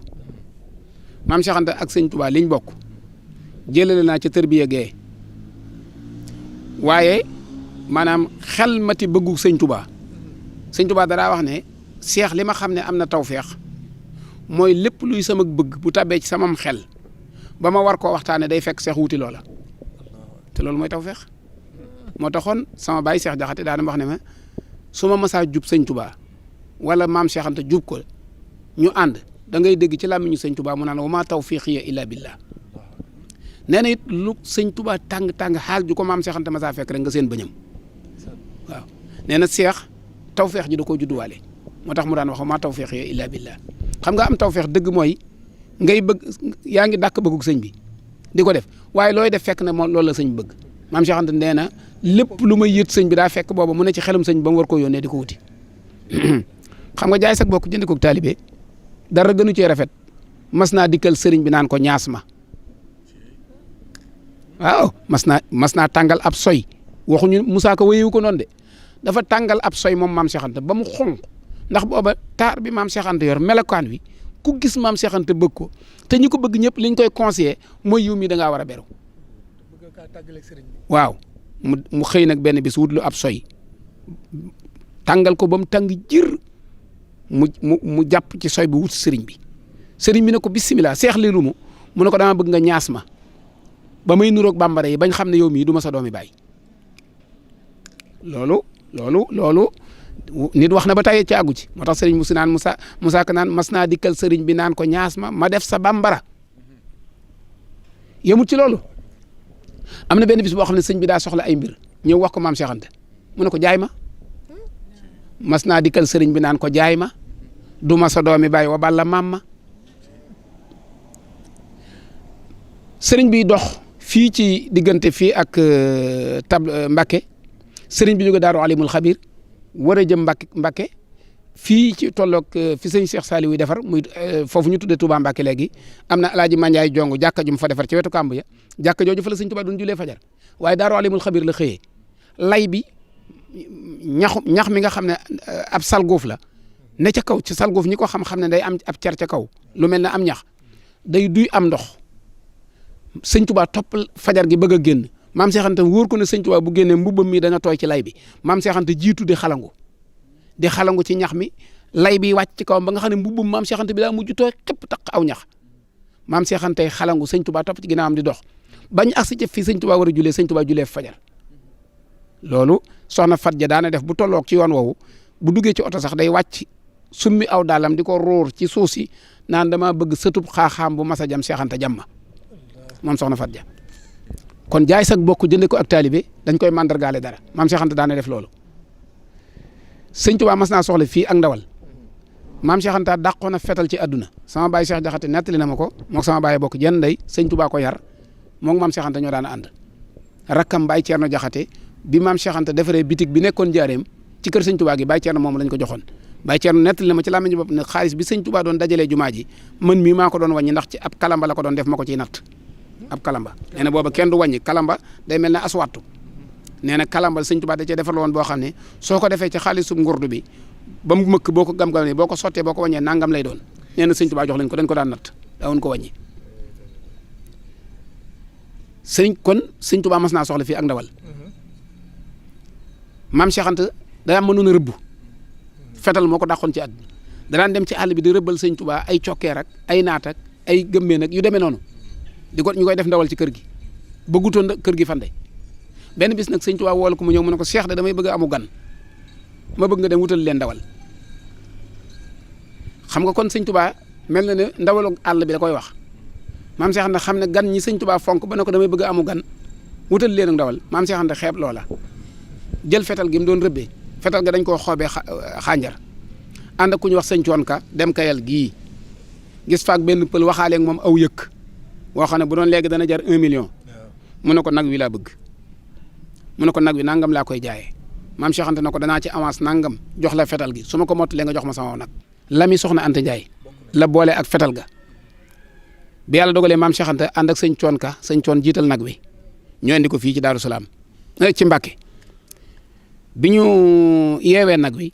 maam Cheikh Anta ak sëñ Touba liñ bokk jëlale naa ca tërbiya gee waaye maanaam xel mati bëggu sëñ Touba daraa wax ne seex li ma xam ne am na tawfeex mooy lépp luy sama bëgg bu tabee ci samam xel ba ma war koo waxtaane day fekk seex wuti loola te loolu mooy tawfeex moo taxoon sama baay Seex Jaxate daana wax ne ma su ma masaa jub sëñ Touba wala maam Cheikh Anta jub ko ñu ànd da ngay dégg ci làmmiñu sëñ Touba mu naan wa maa tawfiiqiya illa billah nee na it lu sëñ Touba tàng xaal ju ko maam Cheikh Anta masaa fekk rek nga seen bëñam waaw nee na seex tawfeex ji da koo judduwaale moo tax mu daan wax wa maa tawfiiqiya illa billah xam nga am tawfeex dëgg mooy ngay bëgg yaa ngi dàkk bëggug sëñ bi di ko def waaye looy def fekk na moom loolu la sëñ bëgg maam Cheikh Anta nee na lépp lu may yët sëñ bi daa fekk booba mu ne ci xelum sëñ bi ba mu war koo yónnee di ko wuti xam nga jaay sag bokk jënd ko taalibe dara gënu cee rafet mas naa dikkal sëriñ bi naan ko ñaas ma waaw mas naa tàngal ab soy waxuñu Moussa Ka wéyewu ko noonu de dafa tàngal ab soy moom maam Cheikh Anta ba mu xonq ndax booba taar bi maam Cheikh Anta yor melokaan wi ku gis maam Cheikh Anta bëgg ko te ñi ko bëgg ñëpp liñ koy conseillé mooy yow mi da ngaa war a beru waaw mu xëy nag benn bis wut lu ab soy tàngal ko ba mu tàng jir mu jàpp ci soy bi wut sëriñ bi ne ko bisimilah seex li lu mu ne ko dama bëgg nga ñaas ma ba may nuroog bambara yi bañ xam ne yow mii du ma sa doomi baay loolu nit wax na ba tey ci àggu ci moo tax sëriñ Moussa naan Moussa Ka naan mas naa dikkal sëriñ bi naan ko ñaas ma def sa bambara yemut ci loolu am na benn bis boo xam ne sëñ bi daa soxla ay mbir ñëw wax ko maam Cheikh Anta mu ne ko jaay ma mas naa dikkal sëriñ bi naan ko jaay ma du ma sa doomi baay wa balla maam ma sëriñ bi dox fii ci diggante fii ak Mbakke sëriñ bi jóge Daaru Alimul Xabir war a jëm Mbakke fii ci tolloog fi sëñ Cheikh Saliou defar muy foofu ñu tuddee Touba Mbakke léegi am na Alaaji Mandiaye Jongu jàkka ju mu fa defar ci wetu kàmb ya jàkka jooju fa la sëñ Touba doon julee fajar waaye Daaru Alimul Xabir la xëyee lay bi ñax mi nga xam ne ab salgoof la ne ca kaw ci salgoof ñi ko xam ne day am ab cer ca kaw lu mel ne am ñax day duy am ndox sëñ Touba topp fajar gi bëgg a génn maam Cheikh Anta wóor ko ne sëñ Touba bu génnee mbubbam mi dana tooy ci lay bi maam Cheikh Anta jiitu di xalangu ci ñax mi lay bi wàcc ci kawam ba nga xam ne mbubbam maam Cheikh Anta bi daa mujj tooy xëpp taq aw ñax maam Cheikh Anta xalangu sëñ Touba topp ci ginnaawam di dox bañ agsi ci fii sëñ Touba war a julee sëñ Touba julee fajar loolu soxna Fatja daana def bu tolloog ci yoon woowu bu duggee ci oto sax day wàcc summi aw daalam di ko róor ci suuf si naan dama bëgg sëtub xaaxaam bu masa jam Cheikh Anta jàmma moom soxna Fatja kon jaay sag bokk jënde ko ak taalibe dañ koy mandargaale dara maam Cheikh Anta daana def loolu sëñ Touba mas naa soxla fii ak ndawal maam Cheikh Anta dàqoon a fetal ci àdduna sama baay Cheikh Jaxate nettali na ma ko moog sama baay bokk jenn ndey sëñ Touba ko yar moog maam Cheikh Anta ñoo daan ànd rakkam baay Ceerno Jaxate bi maam Cheikh Anta defaree bitig bi nekkoon jaareem ci kër sëñ Touba gi baay Ceerno moom lañ ko joxoon baay Ceerno nettali na ma ci làmmiñu bopp ne xaalis bi sëñ Touba doon dajalee jumaa ji man mii maa ko doon wàññi ndax ci ab kalamba la ko doon def ma ko ciy natt ab kalamba nee na booba kenn du wàññi kalamba day mel ne aswattu nee na kalamba sëñ Touba da cee defar woon boo xam ne soo ko defee ci xaalisum ngurdu bi ba mu mëkk boo ko gam-gamee boo ko sottee boo ko wàññee nangam lay doon nee na sëñ Touba jox leen ko dañ ko daan natt daawuñ ko wàññi sëñ Touba mas naa soxla fii ak ndawal maam Cheikh Anta daa mënoon a rëbb fetal moo ko dàqoon ci at bi danaan dem ci àll bi di rëbbal sëñ Touba ay cokkeer ak ay naat ak ay gëmmeen ak yu demee noonu di ko ñu koy def ndawal ci kër gi bëggutoon kër gi fande benn bis nag sëñ Touba wool ko mu ñëw mu ne ko Cheikh de damay bëgg a amu gan ma bëgg nga dem wutal leen ndawal xam nga kon sëñ Touba mel na ne ndawalu àll bi da koy wax maam Cheikh Anta xam ne gan ñi sëñ Touba fonk ba ne ko damay bëgg a amu gan wutal leen ndawal maam Cheikh Anta xeeb loola jël fetal gi mu doon rëbbee fetal ga dañ koo xoobee xànjar ànd ak ku ñu wax sëñ Coon Ka dem Kayal gii gis faak benn pël waxaale ak moom aw yëkk woo xam ne bu doon léegi dana jar 1 million mu ne ko nag wi laa bëgg mu ne ko nag wi nangam laa koy jaayee maam Cheikh Anta ne ko danaa ci avance nangam jox la fetal gi su ma ko mottalee nga jox ma sama nag lami soxna Anta Ndiaye la boole ak fetal ga bi yàlla dogalee maam Cheikh Anta ànd ak sëñ Coon Ka sëñ Coon jiital nag wi ñu indi ko fii ci Daaru Salaam ci Mbàkke bi ñu yeewee nag wi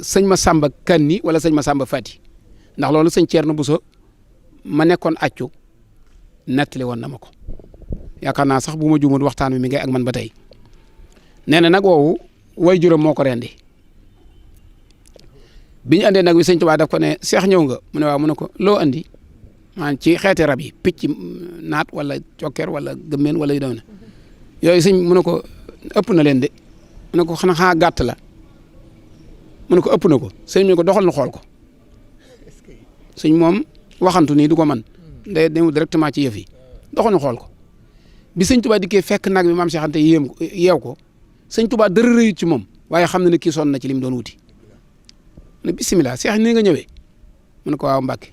sëñ Masamba Kanni wala sëñ Masamba Fati ndax loolu sëñ Thierno Bousso ma nekkoon accu nettali woon na ma ko yaakaar naa sax bu ma juumul waxtaan wi mi ngi ak man ba tey nee na nag woowu way juróom moo ko rendi bi ñu andee nag wi sëñ Tuubaa daf ko ne seex ñëw nga mu ne waaw mu ne ko loo andi maanaam ci xeeti rab yi picc naat wala cokkeer wala gëmmeen wala yu doon yooyu sëñ mu ne ko ëpp na leen de mu ne ko xanaa gàtt la mu ne ko ëpp na ko sëñ mi ko doxal na xool ko sëñ moom waxantu nii du ko man day dem directement ci yëf yi doxal na xool ko bi sëñ Tuubaa dikkee fekk nag bi maam Cheikh Anta yeew ko sëñ Tuubaa dara rëyut ci moom waaye xam na ne kii sonn na ci lim doon wuti ne bisimilah Cheikh ni nga ñëwee mu ne ko waaw Mbàkke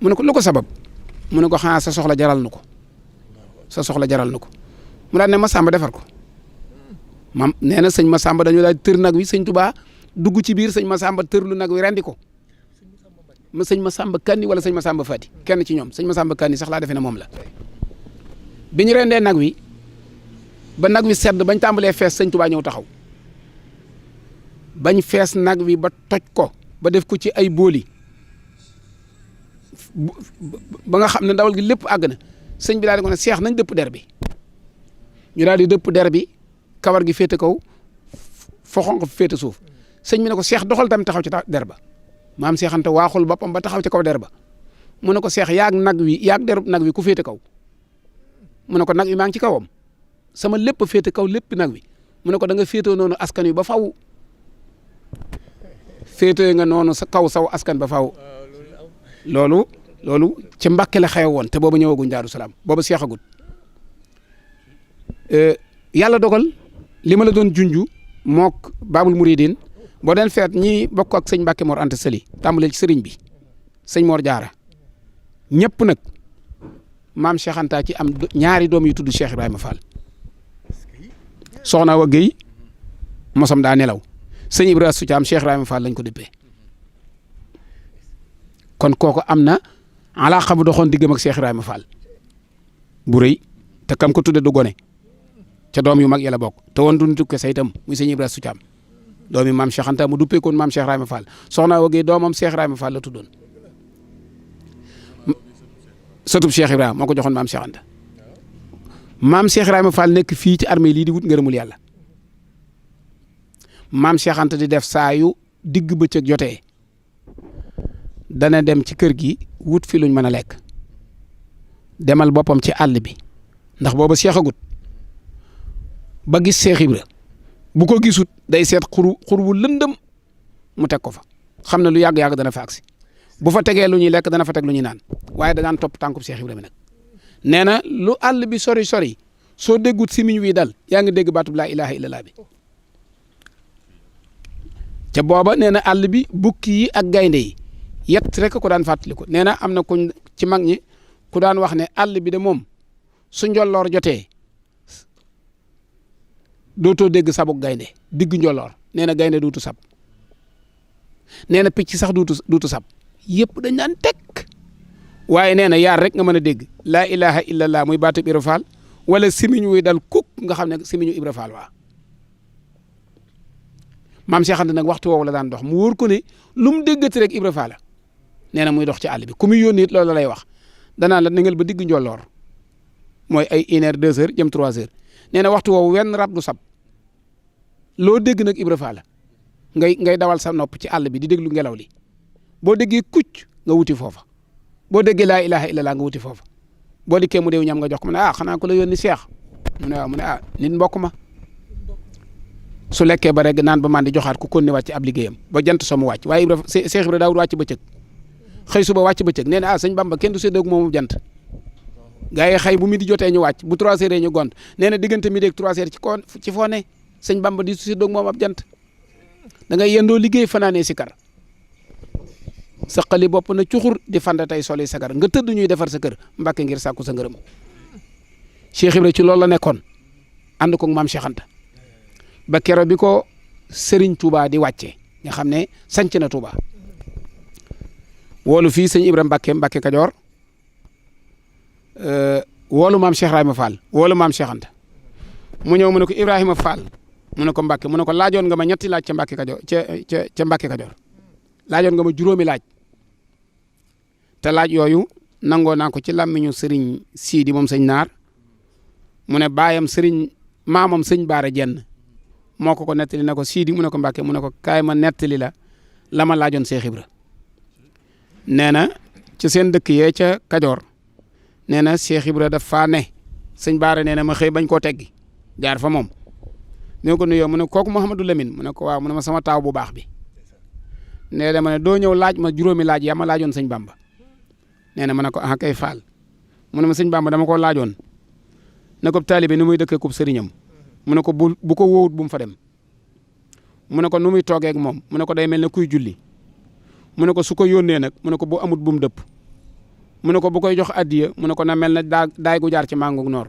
mu ne ko lu ko sabab mu ne ko xanaa sa soxla jaral na ko sa soxla jaral na ko mu daal ne Masamba defar ko mam nee na sëñ Masamba dañu daal tër nag wi sëñ Tuubaa dugg ci biir sëñ Masamba tër lu nag wi rendi ko sëñ Masamba Kanni wala sëñ Masamba Fati kenn ci ñoom sëñ Masamba Kanni sax laa defee ne moom la bi ñu rendee nag wi ba nag wi sedd bañ tàmbalee fees sëñ Touba ñëw taxaw bañ fees nag wi ba toj ko ba def ko ci ay booli ba nga xam ne ndawal gi lépp àgg na sëñ bi daal di ko ne seex nañ dëpp der bi ñu daal di dëpp der bi kawar gi féete kaw foxonq féete suuf sëñ bi ne ko seex doxal tamit taxaw ci der ba maam Seex Anta waaxul boppam ba taxaw ci kaw der ba mu ne ko seex yaag nag wi yaag derub nag wi ku féete kaw mu ne ko nag wi maa ngi ci kawam sama lépp féete kaw lépp nag wi mu ne ko da nga féetoo noonu askan wi ba faw féetee nga noonu sa kaw saw askan ba faw loolu ci Mbàkke la xew woon te boobu ñëwaguñ Daaru Salaam boobu seexagut yàlla dogal li ma la doon junju mook Baabul Muridin boo den feet ñi bokk ak sëñ Mbàkke Mor Anta Sali tàmbalee ci sëriñ bi sëñ Mor Jaara ñëpp nag maam Cheikh Anta ci am ñaari doom yu tudd Cheikh Ibrahima Fall soxna wa Guèye mosam daa nelaw sëñ Ibrahima su Caam Cheikh Ibrahima Fall lañ ko dëppee kon kooku am na alaaxa bu doxoon diggam ak Cheikh Ibrahima Fall bu rëy te kam ko tudde du gone ca doom yu mag yàlla bokk te woon du nitu kese itam muy sëñ Ibrahima su Caam doomi maam Cheikh Anta mu duppee koon maam Cheikh Ibrahima Fall soxna wa Guèye doomam Cheikh Ibrahima Fall la tuddoon sëtub Cheikh Ibrahima moo ko joxoon maam Cheikh Anta maam Cheikh Ibrahima Fall nekk fii ci armée lii di wut ngërëmul yàlla maam Cheikh Anta di def saa yu digg bëccëg jotee dana dem ci kër gi wut fi luñ mën a lekk demal boppam ci àll bi ndax booba seexagut ba gis Cheikh Ibra bu ko gisut day seet xur wu lëndëm mu teg ko fa xam ne lu yàgg-yàgg dana fa agsi bu fa tegee lu ñuy lekk dana fa teg lu ñuy naan waaye da daan topp tànkub Cheikh Ibrahima nag nee na lu àll bi sori sori soo déggut simiñ wi dal yaa ngi dégg baatub laa ilaha illallah bi ca booba nee na àll bi bukki yi ak gaynde yi yett rek ko daan fàttaliku nee na am na kuñ ci mag ñi ku daan wax ne àll bi de moom su njolloor jotee dootoo dégg sabuk gaynde digg njolloor nee na gaynde duutu sab nee na picc sax duutu sab yëpp dañ daan tekk waaye nee na yaar rek nga mën a dégg laa ilaha illallah muy baatu Ibra Faal wala simiñ wuy dal kuk nga xam ne simiñu Ibra Faal waa maam Cheikh Anta nag waxtu woowu la daan dox mu wóor ko ne lu mu déggati rek Ibra Faal la nee na muy dox ci àll bi ku muy yónni it loolu lay wax danaan la nangal ba digg njolloor mooy ay 1 heure 2 heures jëm 3 heures nee na waxtu woowu wenn rab du sab loo dégg nag Ibra Faal la ngay dawal sa nopp ci àll bi di déglu ngelaw li boo déggee kucc nga wuti foofa boo déggee laa ilaha illallah nga wuti foofa boo dikkee mu deew ñam nga jox ko mu ne xanaa ko la yónni Cheikh mu ne waaw mu ne nit mbokk ma su lekkee ba rek naan ba man di joxaat ku kon ne wàcc ab liggéeyam ba jant so mu wàcc waaye Ibra Cheikh Ibra daawul wàcc bëccëg xëy suba wàcc bëccëg nee na sëñ Bamba kenn du séddoo ak moomu jant gaa yi xëy bu mi di jotee ñu wàcc bu 3 heures ñu gont nee na diggante mi ak 3 heures ci foo ne sëñ Bamba di séddoo ak moom ab jant da ngay yendoo liggéey fanaanee sikar sa xali bopp na cuxur di fanda tey soli sagar nga tëdd ñuy defar sa kër Mbàkke ngir sàkku sa ngërëm Cheikh Ibra ci loolu la nekkoon ànd ko maam Cheikh Anta ba kero bi ko Serigne Touba di wàcce nga xam ne sanc na Touba woolu fii sëñ Ibra Mbàkke Kajoor woolu maam Cheikh Ibrahima Fall woolu maam Cheikh Anta mu ñëw mu ne ko Ibrahima Fall mu ne ko Mbàkke mu ne ko laajoon nga ma ñetti laaj ca Mbàkke Kajoor ca Mbàkke Kajoor laajoon nga ma juróomi laaj te laaj yooyu nangoo naa ko ci làmmiñu sëriñ Siidi moom sëñ Naar mu ne baayam sëriñ maamam sëñ Baara Jenn moo ko nettali na ko Siidi mu ne ko Mbàkke mu ne ko kaay ma nettali la ma laajoon Cheikh Ibra nee na ci seen dëkk yee ca Kajoor nee na Cheikh Ibra daf faa ne sëñ Baara nee na ma xëy bañ koo teggi jaar fa moom ñoo ko nuyoo mu ne kooku Mouhamadou Lamine mu ne ko waaw mu ne ma sama taaw bu baax bi nee na ma ne doo ñëw laaj ma juróomi laaj yaa ma laajoon sëñ Bamba nee na ma ne ko kay Faal mu ne ma sëñ Bamba dama ko laajoon ne ko taalibe ni muy dëkkee kub sëriñam mu ne ko bu ko wóowut bu mu fa dem mu ne ko nu muy toogee ak moom mu ne ko day mel ne kuy julli mu ne ko su ko yónnee nag mu ne ko bu amut bu mu dëpp mu ne ko bu koy jox addiya mu ne ko na mel ne daay gu jaar ci màngu noor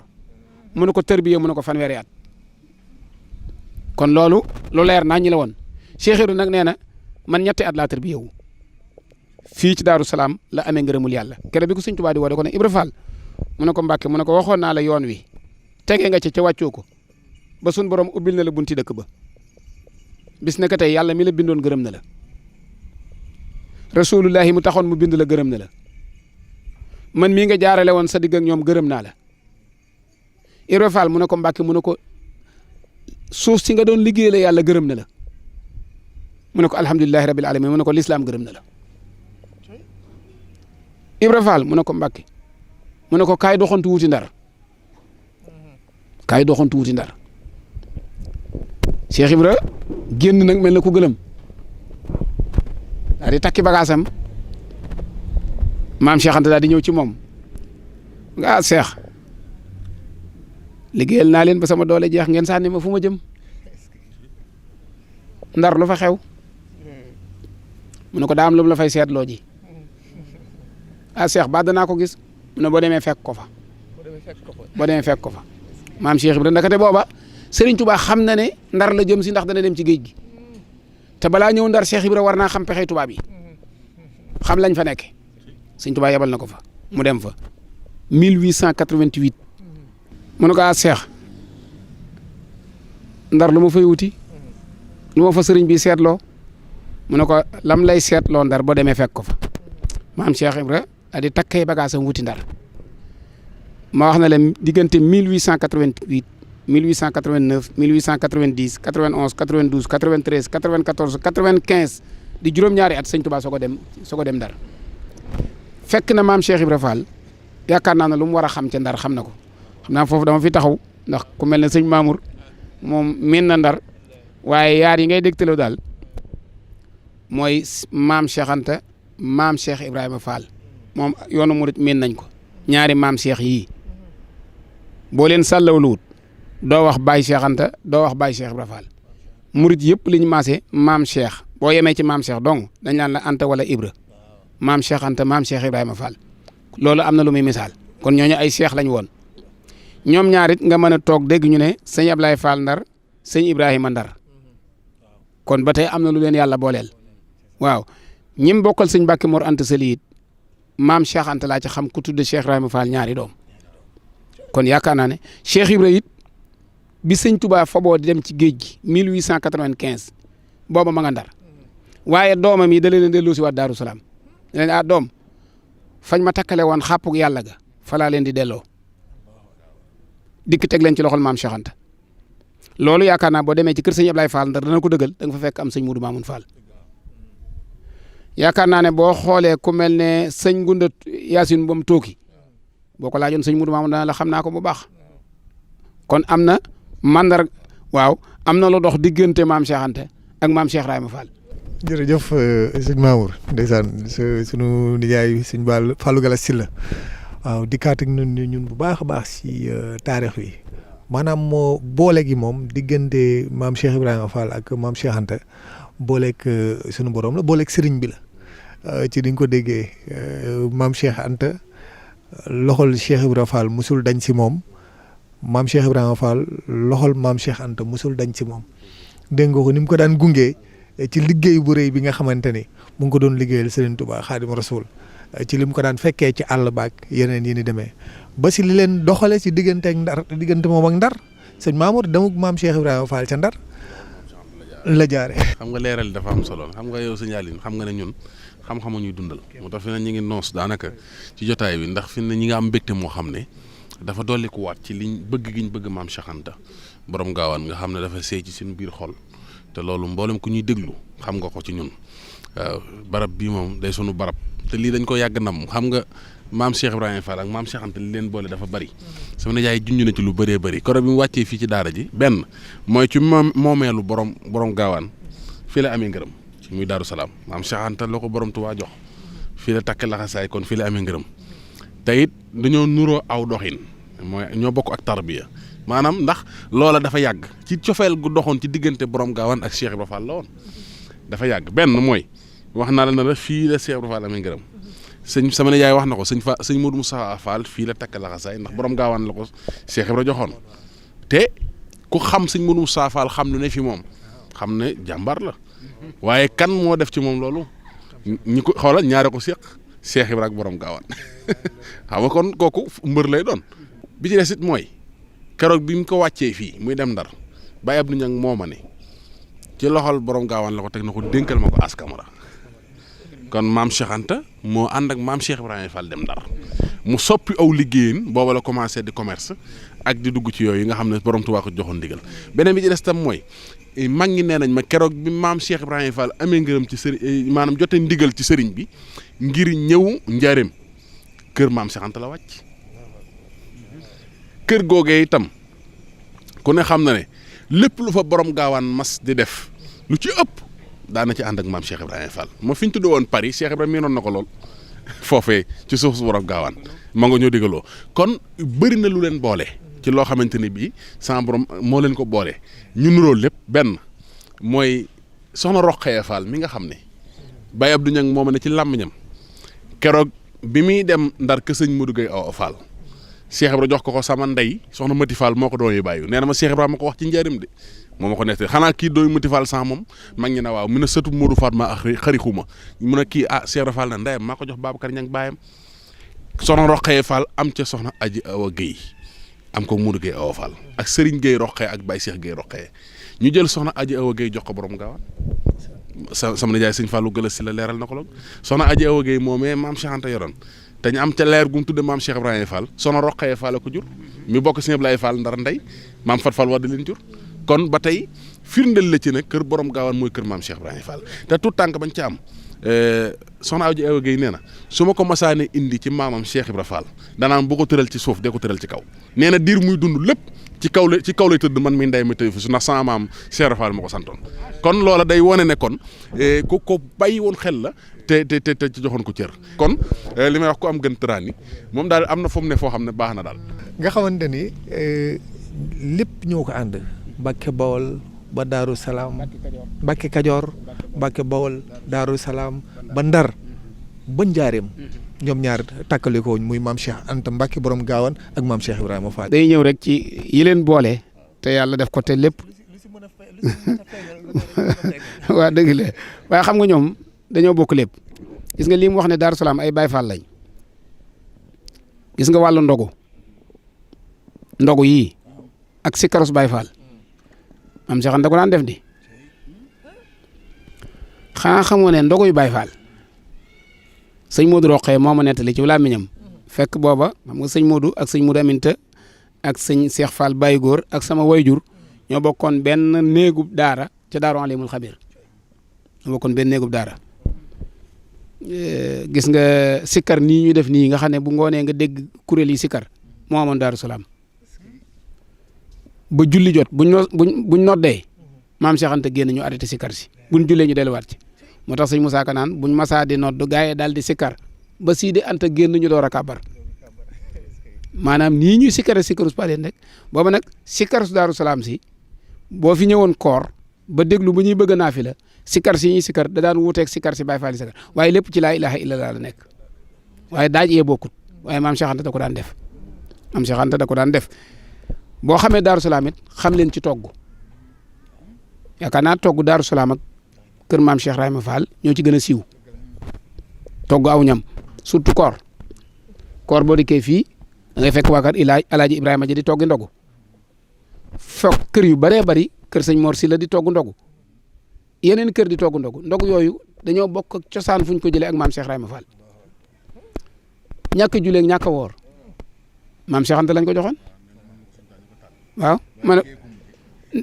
mu ne ko tërbiya mu ne ko fanweeri at kon loolu lu leer naa ñi la woon Cheikh Ibra nag nee na man ñetti at laa tërbiya wu fii ci Daaru Salaam la amee ngërëmul yàlla keroog bi ko sëñ Tuubaa di woo da ko ne Ibra Fall mu ne ko Mbàkke mu ne ko waxoon naa la yoon wi tege nga ca wàccoo ko ba sun borom ubbil na la bunti dëkk ba bis na ko tey yàlla mi la bindoon gërëm na la rasulullahi mu taxoon mu bind la gërëm na la man mii nga jaarale woon sa digg ak ñoom gërëm naa la Ibra Fall mu ne ko Mbàkke mu ne ko suuf si nga doon liggéey la yàlla gërëm na la mu ne ko alhamdulilahi rabil alamin mu ne ko lislaam gërëm na la Ibra Fall mu ne ko Mbàkke mu ne ko kaay doxantu wuti ndar kaay doxantu wuti ndar Cheikh Ibra génn nag mel na ku gëlëm daal di takki bagaasam maam Cheikh Anta daal di ñëw ci moom nga Cheikh liggéeyal naa leen ba sama doole jeex ngeen sànni ma fu ma jëm ndar lu fa xew mu ne ko daa am lu mu la fay seetloo ji Cheikh ba danaa ko gis mu ne boo demee fekk ko fa boo demee fekk ko fa maam Cheikh Ibra ndakate booba Serigne Touba xam na ne ndar la jëm si ndax dana dem ci géej gi te balaa ñëw ndar Cheikh Ibra war naa xam pexey tubaab yi xam lañ fa nekk Serigne Touba yebal na ko fa mu dem fa 1888 mu ne ko Cheikh ndar lu ma fay wuti lu ma fa Serigne bi seetloo mu ne ko lam lay seetloo ndar boo demee fekk ko fa maam Cheikh Ibra a di takkay bagaasam wuti ndar ma wax na leen diggante 1888 1889 1890 91 92 93 94 95 di juróom-ñaari at sëñ Touba soo ko dem ndar fekk na maam Cheikh Ibra Fall yaakaar naa ne lu mu war a xam ca ndar xam na ko xam naa foofu dama fi taxaw ndax ku mel ne sëñ Mamour moom miin na ndar waaye yaar yi ngay dégtaloo daal mooy maam Cheikh Anta maam Cheikh Ibrahima Fall moom yoonu murit miin nañ ko ñaari maam Cheikh yii boo leen sàllawluwut doo wax Baye Cheikh Anta doo wax Baye Cheikh Ibrahima Fall murit yëpp li ñu maase maam Cheikh boo yemee ci maam Cheikh dong dañ naan la Anta wala Ibra maam Cheikh Anta maam Cheikh Ibrahima Fall loolu am na lu muy misaal kon ñooñu ay Cheikh lañ woon ñoom ñaarit nga mën a toog dégg ñu ne sëñ Ablaye Fall ndar sëñ Ibrahima ndar kon ba tey am na lu leen yàlla booleel waaw ñim bokkal sëñ Mbàkke Mor Anta Sali it maam Cheikh Anta laa ci xam ku tudd Cheikh Ibrahima Fall ñaari doom kon yaakaar naa ne Cheikh Ibra it bi sëñ Touba faboo di dem ci géej gi 1895 booba ma nga ndar waaye doomam yi da leen delloo si waat Daaru Salaam leen doom fañ ma takkale woon xàppug yàlla ga falaa leen di delloo dikk teg leen ci loxol maam Cheikh Anta loolu yaakaar naa boo demee ci kër sëñ Ablaye Fall ndar dana ko dëggal da nga fa fekk am sëñ Moudou Mamoun Fall yaakaar naa ne boo xoolee ku mel ne sëñ Gunda Yacine bam tooki boo ko laajoon sëñ Moudou Mamoun dana la xam naa ko bu baax kon am na mandar waaw am na lu dox diggante maam Cheikh Anta ak maam Cheikh Ibrahima Fall. jërëjëf sëñ Mamour ndeysaan sunu nijaay sëñ Fallou Galass Sylla waaw dikkaat ak ñun bu baax a baax si taarix wi maanaam moo boole gi moom diggante maam Cheikh Ibrahima Fall ak maam Cheikh Anta booleeg sunu borom la booleeg sëriñ bi la ci diñ ko déggee maam Cheikh Anta loxol Cheikh Ibrahima Fall musul dañ si moom maam Cheikh Ibrahima Fall loxol maam Cheikh Anta musul dañ si moom dégg nga ko ni mu ko daan gungee ci liggéey bu rëy bi nga xamante ni mu ngi ko doon liggéeyal Serigne Touba Xaadim Rasul ci lim ko daan fekkee ci àll baak yeneen yi ni demee ba si li leen doxale si diggante ak ndar diggante moom ak ndar sëñ Mamour demuk maam Cheikh Ibrahima Fall ca ndar la jaare xam nga leeral dafa am solo xam nga yow sëñ Aline xam nga ne ñun xam-xamu ñuy dundal moo tax fi ne ñu ngi noos daanaka ci jotaay bi ndax fi ne ñi nga am mbégte moo xam ne dafa dolli ko waat ci liñ bëgg giñ bëgg maam Cheikh Anta borom gaawaan nga xam ne dafa seey ci suñu biir xol te loolu mboolem ku ñuy déglu xam nga ko ci ñun waaw barab bii moom day sunu barab te lii dañ ko yàgg nam xam nga maam Cheikh Ibrahima Fall ak maam Cheikh Anta li leen boole dafa bari sama nijaay junj na ci lu bëree bëri koro bi mu wàccee fii ci daara ji benn mooy ci moomeelu borom gaawaan fii la amee ngërëm muy Daaru Salaam maam Cheikh Anta la ko borom Tuubaa jox fii la takk laxasaay kon fii la amee ngërëm te it dañoo nuroo aw doxin mooy ñoo bokk ak tarbiya maanaam ndax loola dafa yàgg ci cofeel gu doxoon ci diggante borom gaawaan ak Cheikh Ibrahima Fall la woon dafa yàgg benn mooy wax naa la ne la fii la Cheikh Ibrahima Fall amee ngërëm sama nijaay wax na ko sëñ Modou Moussa Fall fii la takk laxasaay ndax borom gaawaan la ko Cheikh Ibrahima joxoon te ku xam sëñ Modou Moussa Fall xam lu ne fi moom xam ne jàmbaar la waaye kan moo def ci moom loolu ñi ko xoolal ñaare ko seq Cheikh Ibra ak borom gaawaan xam nga kon kooku mbër lay doon. bi ci des it mooy keroog bi mu ko wàccee fii muy dem Ndar Baye Abdou Niang moo ma ne ci loxol borom gaawaan la ko teg na ko dénkal ma ko askamara kon maam Cheikh Anta moo ànd ak maam Cheikh Ibrahima Fall dem Ndar mu soppi aw liggéeyin booba la commencé di commerce ak di dugg ci yooyu nga xam ne borom Tuubaa ko joxoon ndigal beneen bi ci des tam mooy mag ñi nee nañ ma keroog bi maam Cheikh Ibrahima Fall amee ngërëm ci sëriñ maanaam jote ndigal ci sëriñ bi ngir ñëw njaareem kër maam Cheikh Anta la wàcc kër googee itam ku ne xam na ne lépp lu fa borom gaawaan mas di def lu ci ëpp daana ci ànd ak maam Cheikh Ibrahima Fall moo fi ñu tuddee woon Paris Cheikh Ibrahima miinoon na ko lool foofee ci suuf su borom gaawaan ma nga ñoo digaloo kon bëri na lu leen boole ci loo xamante ni bii sama borom moo leen ko boole ñu nuroo lépp benn mooy soxna Roqaya Fall mi nga xam ne Baye Abdou Niang moo ma ne ci làmmiñam keroog bi muy dem Ndar ke sëñ Modou Gueye Awa Fall Cheikh Ibrahima jox ko sama ndey soxna Mati Fall moo ko doon yi bàyyi nee na ma Cheikh Ibrahima ma ko wax ci njaarim de moo ma ko nettali xanaa kii dooy Mati Fall sans moom mag ñi ne waaw mu ne sëtu Modou Fatma ak xarixuma mu ne kii Cheikh Ibrahima Fall na ndeyam maa ko jox Babacar Niang baayam soxna Roqaya Fall am ca soxna Aji Awa Gueye am ko Modou Gueye Awa Fall ak Serigne Gueye Roqaya ak Baye Cheikh Gueye Roqaya ñu jël soxna Aji Awa Gueye jox ko borom gaawaan sama nijaay sëñ Fallou Gëlës si la leeral na ko lool soxna Aji Awa Gueye moomee maam Cheikh Anta yoroon te ñu am ca leer gu mu tudde maam Cheikh Ibrahima Fall soxna Roqaya Fall ko jur mi bokk Sëñ Ablaye Fall Ndar ndey maam Fat Fall war da leen jur kon ba tey firndeel la ci ne kër borom gaawaan mooy kër maam Cheikh Ibrahima Fall te tout tànk bañ ca am soxna Aji Awa Gueye nee na su ma ko masaane indi ci maamam Cheikh Ibrahima Fall danaan bu ko tëral ci suuf de ko tëral ci kaw nee na diir muy dund lépp ci kaw lay tëdd man mi ndey ma tëdd fi su ndax sama maam Cheikh Ibrahima Fall ma ko santoon kon loola day wone ne kon ku ko bàyyi woon xel la te ci joxoon ko cër kon li may wax ku am gën tëraan ni moom daal am na fu mu ne foo xam ne baax na daal. nga xamante ni lépp ñoo ko ànd Mbàkke Bawol ba Daaru Salaam Mbàkke Kajoor Mbàkke Bawol Daaru Salaam ba Ndar ba Njaareem ñoom ñaar tàkkale ko muy maam Cheikh Anta Mbàkke borom gaawaan ak maam Cheikh Ibrahima Fall. day ñëw rek ci yi leen boole te yàlla def ko te lépp waa dëgg la waaye xam nga ñoom dañoo bokk lépp gis nga lii mu wax ne Daaru Salaam ay Baay Faal lañ gis nga wàllu ndogu yii ak sikkarus Baay Faal maam Cheikh Anta ko daan def di xanaa xamoo ne ndogu yu Baay Faal sëñ Modou Roqee moo ma nettali ci làmmiñam fekk booba xam nga sëñ Modou ak sëñ Modou Aminta ak sëñ Cheikh Fall Baye Góor ak sama wayjur ñoo bokkoon benn néegub daara ca Daaru Alimul Xabir ñoo bokkoon benn néegub daara gis nga sikkar nii ñu def nii nga xam ne bu ngoonee nga dégg kuréel yi sikkar moo amoon Daaru Salaam ba julli jot buñ noddee maam Cheikh Anta génn ñu arrêté sikkar si buñ jullee ñu delluwaat ci moo tax sëñ Moussa Ka naan buñ masaa di nodd gaa yi daal di sikkar ba Sidi Anta génn ñu door a kàbbar maanaam nii ñuy sikkare sikkarus paleen rek booba nag sikkarus Daaru Salaam si boo fi ñëwoon koor ba déglu bu ñuy bëgg a naafi la sikkar si ñuy sikkar da daan wuuteeg sikkar si Baay Faal sikkar waaye lépp ci laa ilaaha illallah la nekk waaye daaj yee bokkut waaye maam Cheikh Anta da ko daan def maam Cheikh Anta da ko daan def boo xamee Daaru Salaam it xam leen ci togg yaakaar naa togg Daaru Salaam ak kër maam Cheikh Ibrahima Fall ñoo ci gën a siiw togg aw ñam surtout koor boo dikkee fii da ngay fekk waa kër Alaaji Ibrahima ji di toggi ndogu foog kër yu bëree bëri kër sëñ Mor Sylla di togg ndogu yeneen kër di togg ndogu yooyu dañoo bokk ak cosaan fu ñu ko jëlee ak maam Cheikh Ibrahima Fall ñàkk a julee ñàkk a woor maam Cheikh Anta lañ ko joxoon waaw man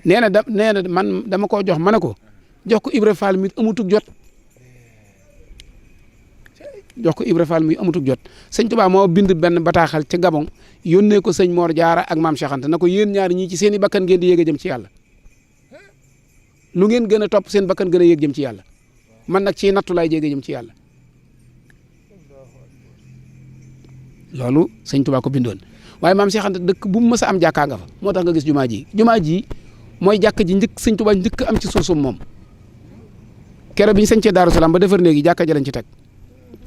nee na man dama koo jox ma ne ko jox ko Ibra Fall mi amutug jot sëñ Tuubaa moo bind benn bataaxal ca Gabon yónnee ko sëñ Mor Jaara ak maam Cheikh Anta na ko yéen ñaar ñii ci seen i bakkan ngeen di yéeg a jëm ci yàlla lu ngeen gën a topp seen bakkan gën a yéeg jëm ci yàlla man nag ci nattu laay jéeg a jëm ci yàlla loolu sëñ Tuubaa ko bindoon waaye maam Cheikh Anta dëkk bu mu mës a am jàkkaa nga fa moo tax nga gis jumaa ji mooy jàkk ji njëkk sëñ Tuubaa njëkk am ci suuf moom keroog bi ñu sañcee Daaru Salaam ba defar néegi jàkka ji lañ ci teg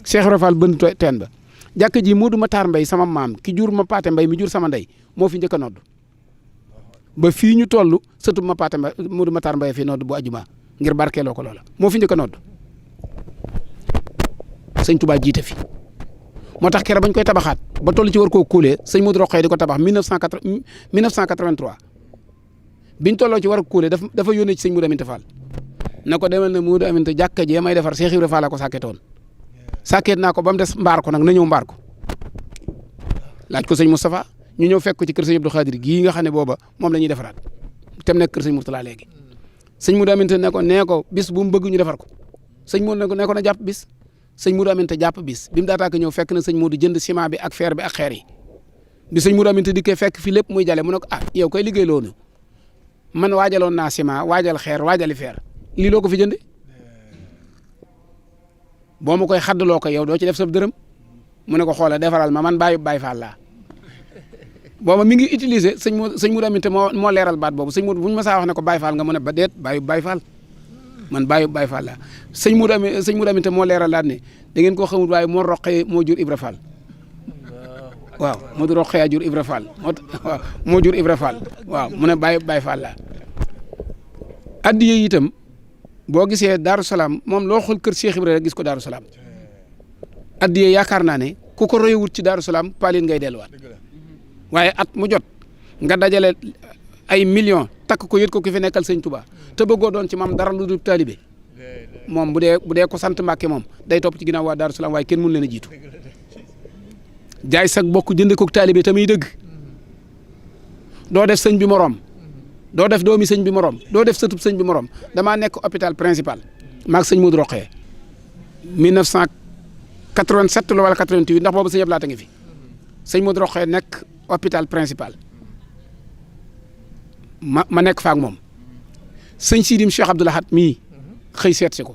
Cheikh Ibra Fall bënd teen ba jàkka ji Modou Matar Mbay sama maam ki jur ma paate Mbay mi jur sama ndey moo fi njëkk a nodd ba fii ñu toll sëtu ma paate Mbay Modou Matar Mbay fi nodd bu ajuma ngir barkeeloo ko loola moo fi njëkk a nodd sëñ Touba jiite fi moo tax keroog bañ koy tabaxaat ba toll ci war koo kuulee sëñ Modou Rokhaya di ko tabax 1983 biñ tolloo ci war a kuulee dafa yónnee ci sëñ Modou Aminta Fall na ko demal ne Modou Aminta jàkka jee may defar Cheikh Ibrahima Fall la ko sàkketoon sàkket naa ko ba mu des mbaar ko nag na ñëw mbaar ko laaj ko sëñ Moustapha ñu ñëw fekk ko ci kër sëñ Abdou Khadir gii nga xam ne booba moom la ñuy defaraat tem nekk kër sëñ Mourtala léegi sëñ Modou Aminta ne ko bis bu mu bëgg ñu defar ko sëñ Modou ne ko na jàpp bis sëñ Modou Aminta jàpp bis bi mu daataa ko ñëw fekk na sëñ Modou jënd ciment bi ak fer bi ak xeer yi bi sëñ Modou Aminta dikkee fekk fi lépp muy jale mu ne ko yow koy liggéey loonu man waajaloon naa ciment waajal xeer waajali fer lii loo ko fi jënde boo ma koy xaddaloo ko yow doo ci def sab dërëm mu ne ko xoola defaral ma man Baye Fall laa booba mi ngi utiliser sëñ Modou Aminta moo leeral baat boobu sëñ Modou bu ñu ma saa wax ne ko Baye Fall nga mu ne ba deet Baye Fall man Baye Fall laa sëñ Modou Aminta moo leeral daal ne da ngeen koo xamul waaye moo Rokhaya moo jur Ibra Fall waaw Modou Rokhaya jur Ibra Fall moo jur Ibra Fall waaw mu ne Baye Fall laa addiye itam boo gisee Daaru Salaam moom loo xool kër Cheikh Ibra rek gis ko Daaru Salaam addiye yaakaar naa ne ku ko royewut ci Daaru Salaam paalin ngay delluwaat waaye at mu jot nga dajale ay millions takk ko yët ko ki fi nekkal sëñ Touba te bëggoo doon ci maam dara lu dul taalibe moom bu dee ko sant Mbàkke moom day topp ci ginnaaw waa Daaru Salaam waaye kenn mënu leen a jiitu jaay sag bokk jënd ko taalibe te muy dëgg doo def sëñ bi moroom doo def doomi sëñ bi moroom doo def sëtub sëñ bi moroom damaa nekk hôpital principal maag sëñ Modou Rokhaya 1987 la wala 88 ndax boobu sëñ Abdou Lahat a ngi fi sëñ Modou Rokhaya nekk hôpital principal ma nekk faak moom sëñ Sidim Cheikh Abdou Lahat mii xëy seet si ko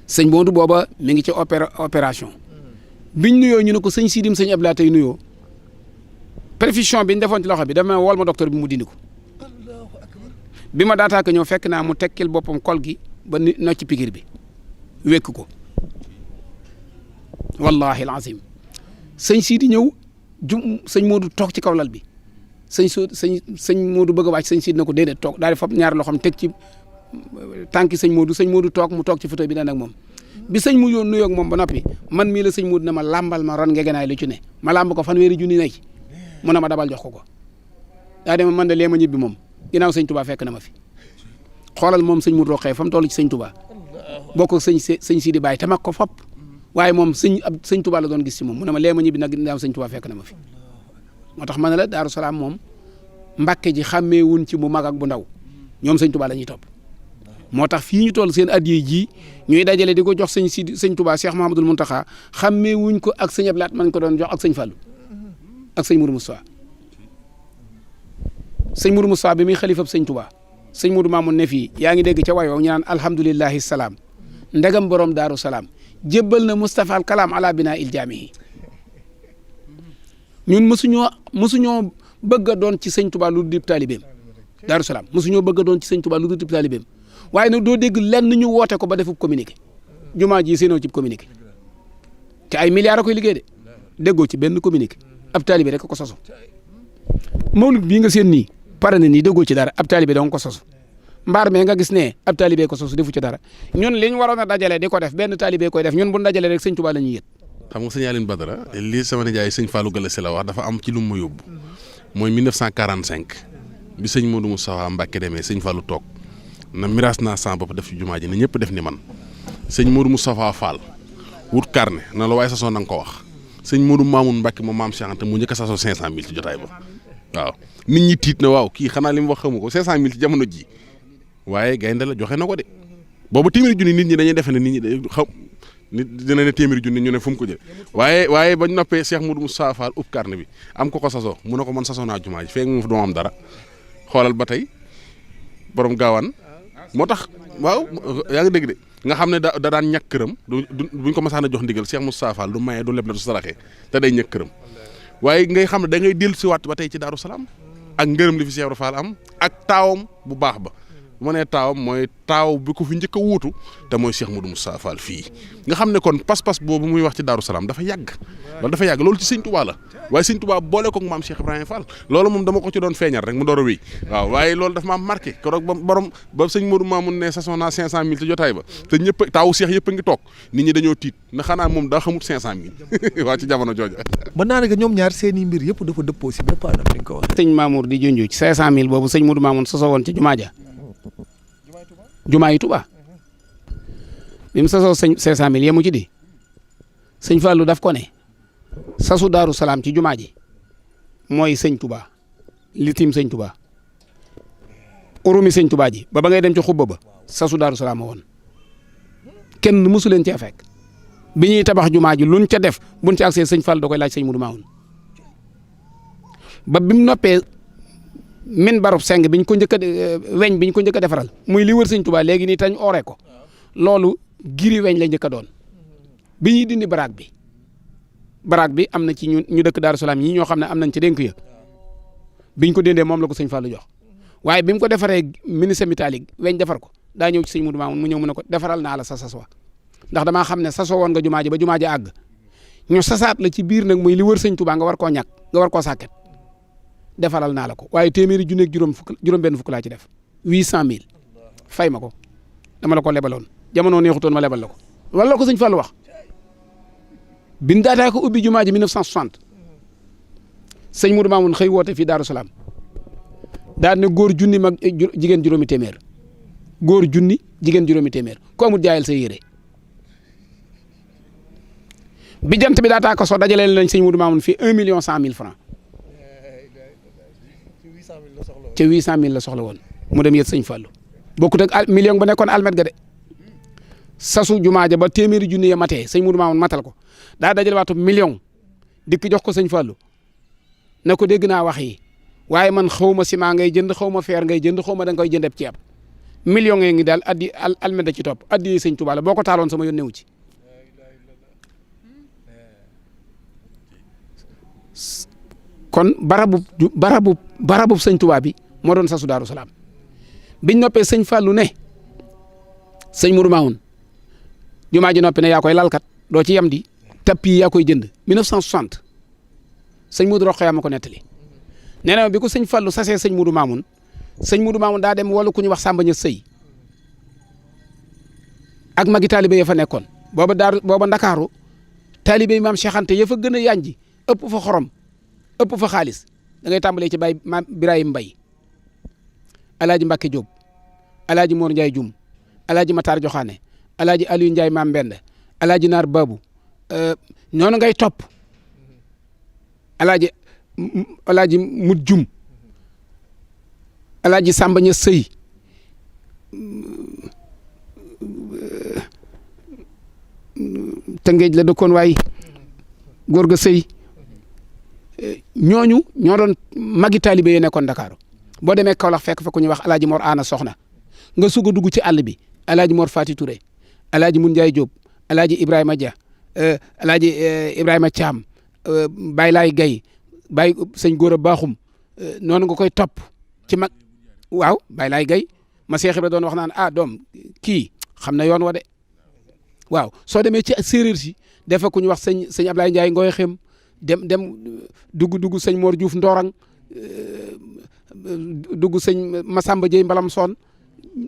sëñ Modou booba mi ngi ci opération biñ nuyoo ñu ne ko sëñ Sidim sëñ Abdou Lahat tey nuyoo perfusion bi ñu defoon ci loxo bi dafa ma wol ma docteur bi mu dindi ko bi ma daataa ko ñëw fekk naa mu tekkil boppam kol gi ba nocc pikir bi wekk ko wallahi alazim sëñ Sidi ñëw sëñ Modou toog ci kaw lal bi sëñ Modou bëgg a wàcc sëñ Sidi na ko déedéet toog daal di fab ñaari loxoom teg ci tànki sëñ Modou toog mu toog ci fauteuil bi daan ak moom bi sëñ mu yoon nuyoo ak moom ba noppi man mii la sëñ Modou ne ma làmbal ma ron ngegenaay lu ci ne ma làmb ko fanweeri junni ne ci mu ne ma dabal jox ko daa dem man de lee ma ñibbi moom ginnaaw sëñ Touba fekk na ma fi xoolal moom sëñ Modou Rokhaya fa mu toll ci sëñ Touba bokk ak sëñ Sidi Baye te mag ko fop waaye moom sëñ Touba la doon gis ci moom mu ne ma lee ma ñibbi nag ginnaaw sëñ Touba fekk na ma fi moo tax ma ne la Daaru Salaam moom Mbàkke ji xàmmee wuñ ci bu mag ak bu ndaw ñoom sëñ Touba la ñuy topp moo tax fii ñu toll seen addiya ji ñuy dajale di ko jox sëñ Touba Cheikh Mouhamadoul Mountakha xàmmee wuñ ko ak sëñ Abdou Lahat man ko doon jox ak sëñ Fallou ak sëñ Mourou Moustapha sëñ Mourou Moustapha bi muy xalifab sëñ Touba sëñ Mourou Mamoun ne fii yaa ngi dégg ca wayoo ñu naan alhamdulillahi salaam ndegam borom Daaru Salaam jébbal na Moustapha al kalaam ala binaa il jaamihi ñun mësuñoo bëgg a doon ci sëñ Touba lu dul taalibeem Daaru Salaam mësuñoo bëgg a doon ci sëñ Touba lu dul taalibeem waaye nag doo dégg lenn ñu woote ko ba defub communiqué jumaa ji seenoo ci communiqué te ay milliards a koy liggéey de déggoo ci benn communiqué ab taalibe rek ko soso mawlud bii nga seen nii pare na nii déggoo ci dara ab taalibe dong ko soso mbaar mee nga gis ne ab taalibe ko soso defu ci dara ñun li ñu waroon a dajale di ko def benn taalibe koy def ñun bu ñu dajale rek sëñ Touba la ñuy yët. xam nga sëñ Aline Badara lii sama nijaay sëñ Fallou Galasse la wax dafa am ci lu mu ma yóbbu mooy 1945 bi sëñ Modou Moustapha Mbacké demee sëñ Fallou toog na miraas naa sama bopp def ci jumaa ji ne ñëpp def ni man sëñ Modou Moustapha Fall wut carnet na la waaye sasoo na nga ko wax sëñ Modou Mamoun Mbacké moom maam Cheikh Anta mu njëkk a sasoo 500000 ci jotaay ba waaw nit ñi tiit na waaw kii xanaa li mu wax xamu ko 500000 ci jamono ji waaye gaynde la joxe na ko de boobu téeméeri junni nit ñi dañuy defe ne nit ñi xaw nit dina ne téeméeri junni ñu ne fu mu ko jël waaye bañ noppee Cheikh Modou Moustapha Fall ub carnet bi am ko sasoo mu ne ko man sasoo naa jumaa ji feeg moom doo am dara xoolal ba tey borom gaawaan moo tax waaw yaa ngi dégg de nga xam ne da daan ñàkk këram buñ ko masaan a jox ndigal Cheikh Moustapha Fall du maye du leb la du saraxee te day ñàkk këram waaye ngay xam ne da ngay dellu si waat ba tey ci Daaru Salaam ak ngërëm li fi Cheikh Fall am ak taawam bu baax ba bu ma nee taawam mooy taaw bi ko fi njëkk a wuutu te mooy Cheikh Modou Moustapha Fall fii nga xam ne kon pas-pas boobu muy wax ci Daaru Salaam dafa yàgg loolu ci sëñ Touba la waaye sëñ Touba boole ko ak maam Cheikh Ibrahima Fall loolu moom dama ko ci doon feeñal rek mu door a wéy waaw waaye loolu dafa maa marqué keroog ba sëñ Modou Mamoun ne saison naa 500000 te jotaay ba te ñëpp taawu Cheikh yëpp a ngi toog nit ñi dañoo tiit na xanaa moom daa xamut 500000 waa ci jamono jooja. mën naa ne que ñoom ñaar seeni mbir yëpp dafa dëppoo si bépp anam ni nga ko waxee. sëñ Mamour di junj ci 500000 boobu sëñ Modou Mamoun sosoo woon ci jumaa ja jumaa yi Tuubaa bi mu sasoo sëñ 500000 yemu ci di sëñ Fallou daf ko ne sasu Daaru Salaam ci jumaa ji mooy sëñ Tuubaa li tiim sëñ Tuubaa urumi sëñ Tuubaa ji ba ngay dem ci xubba ba sasu Daaru Salaam woon kenn mësu leen cee fekk bi ñuy tabax jumaa ji luñ ca def buñ ci agsee sëñ Fallou da koy laaj sëñ Modou Mamoun ba bi mu noppee min barub seng biñ ko njëkk a weñ biñ ko njëkk a defaral muy li wër sëñ Tuubaa léegi nii tañ ooree ko loolu giri weñ la njëkk a doon bi ñuy dindi baraag bi am na ci ñu dëkk Daaru Salaam ñii ñoo xam ne am nañ ci dénk ya biñ ko dindee moom la ko sëñ Fallou jox waaye bi mu ko defaree menuisier métallique weñ defar ko daa ñëw ci sëñ Modou Mamoun mu ñëw mu ne ko defaral naa la sa sas wa ndax damaa xam ne sasoo woon nga jumaa ji ba jumaa ji àgg ñu sasaat la ci biir nag muy li wër sëñ Tuubaa nga war koo ñàkk nga war koo sàkket defaral naa la ko waaye téeméeri junni ak juróom-benn fukk laa ci def 800000 fay ma ko dama la ko lebaloon jamono neexutoon ma lebal la ko wala ko sëñ Fallou wax bin daataa ko ubbi jumaa ji 1960 sëñ Modou Mamoun xëy woote fii Daaru Salaam daal ne góor junni mag jigéen juróomi téeméer góor junni jigéen juróomi téeméer ko amul jaayal sa yére bi jant bi daataa ko soo dajalee lañ sëñ Modou Mamoun fii 1,100,000 francs ca 800000 la soxla woon mu dem yët sëñ Fallou bokkut ak million ba nekkoon almet ga de sasu jumaa ja ba téeméeri junni ya matee sëñ Modou Mamoun matal ko daa dajale waatu million dikk jox ko sëñ Fallou na ko dégg naa wax yi waaye man xaw ma ciment ngay jënd xaw ma fer ngay jënd xaw ma da nga koy jëndeb ceeb million yi ngi daal addi almet da ci topp addi sëñ Touba la boo ko taaloon sama yónnewu ci kon barabu sëñ Touba bi moo doon sasu Daaru Salaam biñ noppee sëñ Fallou ne sëñ Modou Mamoun jumaa ji noppi ne yaa koy lalkat doo ci yem di tapis yaa koy jënd 1960 sëñ Modou Rokhaya ma ko nettali nee na bi ko sëñ Fallou sasee sëñ Modou Mamoun daa dem wala ku ñuy wax Samba Ña Sëy ak magi taalibe ya fa nekkoon booba Ndakaaru taalibe yi maam Cheikh Anta ya fa gën a yànji ëpp fa xorom ëpp fa xaalis da ngay tàmbalee ci Baye maam Birahim Mbaye Alaaji Mbacke Diop Alaaji Mor Ndiaye Dioum Alaaji Matar Joxaane Alaaji Aliou Ndiaye Maam Mbende Alaaji Naar Babu noonu ngay topp Alaaji Mut Dioum Alaaji Samba Ña Sëy Tëngéej la dëkkoon waay góor ga Sëy ñooñu ñoo doon magi taalibe yi nekkoon Dakar boo demee Kaolack fekk fa ku ñuy wax Alaaji Mor Ana Soxna nga sug a dugg ci àll bi Alaaji Mor Fati Touré Alaaji Mun Njaay Jóob Alaaji Ibrahima Dia Alaaji Ibrahima Thiam Baye Laay Gay Baye sëñ Góora Baaxum noonu nga koy topp ci mag waaw Baye Laay Gay ma Seex Ibra doon wax naan doom kii xam na yoon wa de waaw soo demee ci séeréer si defa ku ñu wax sëñ Ablaye Ndiaye Ngoy Xem dem dugg sëñ Mor Diouf Ndorang dugg sëñ Massamba Dieye Mbalam Soon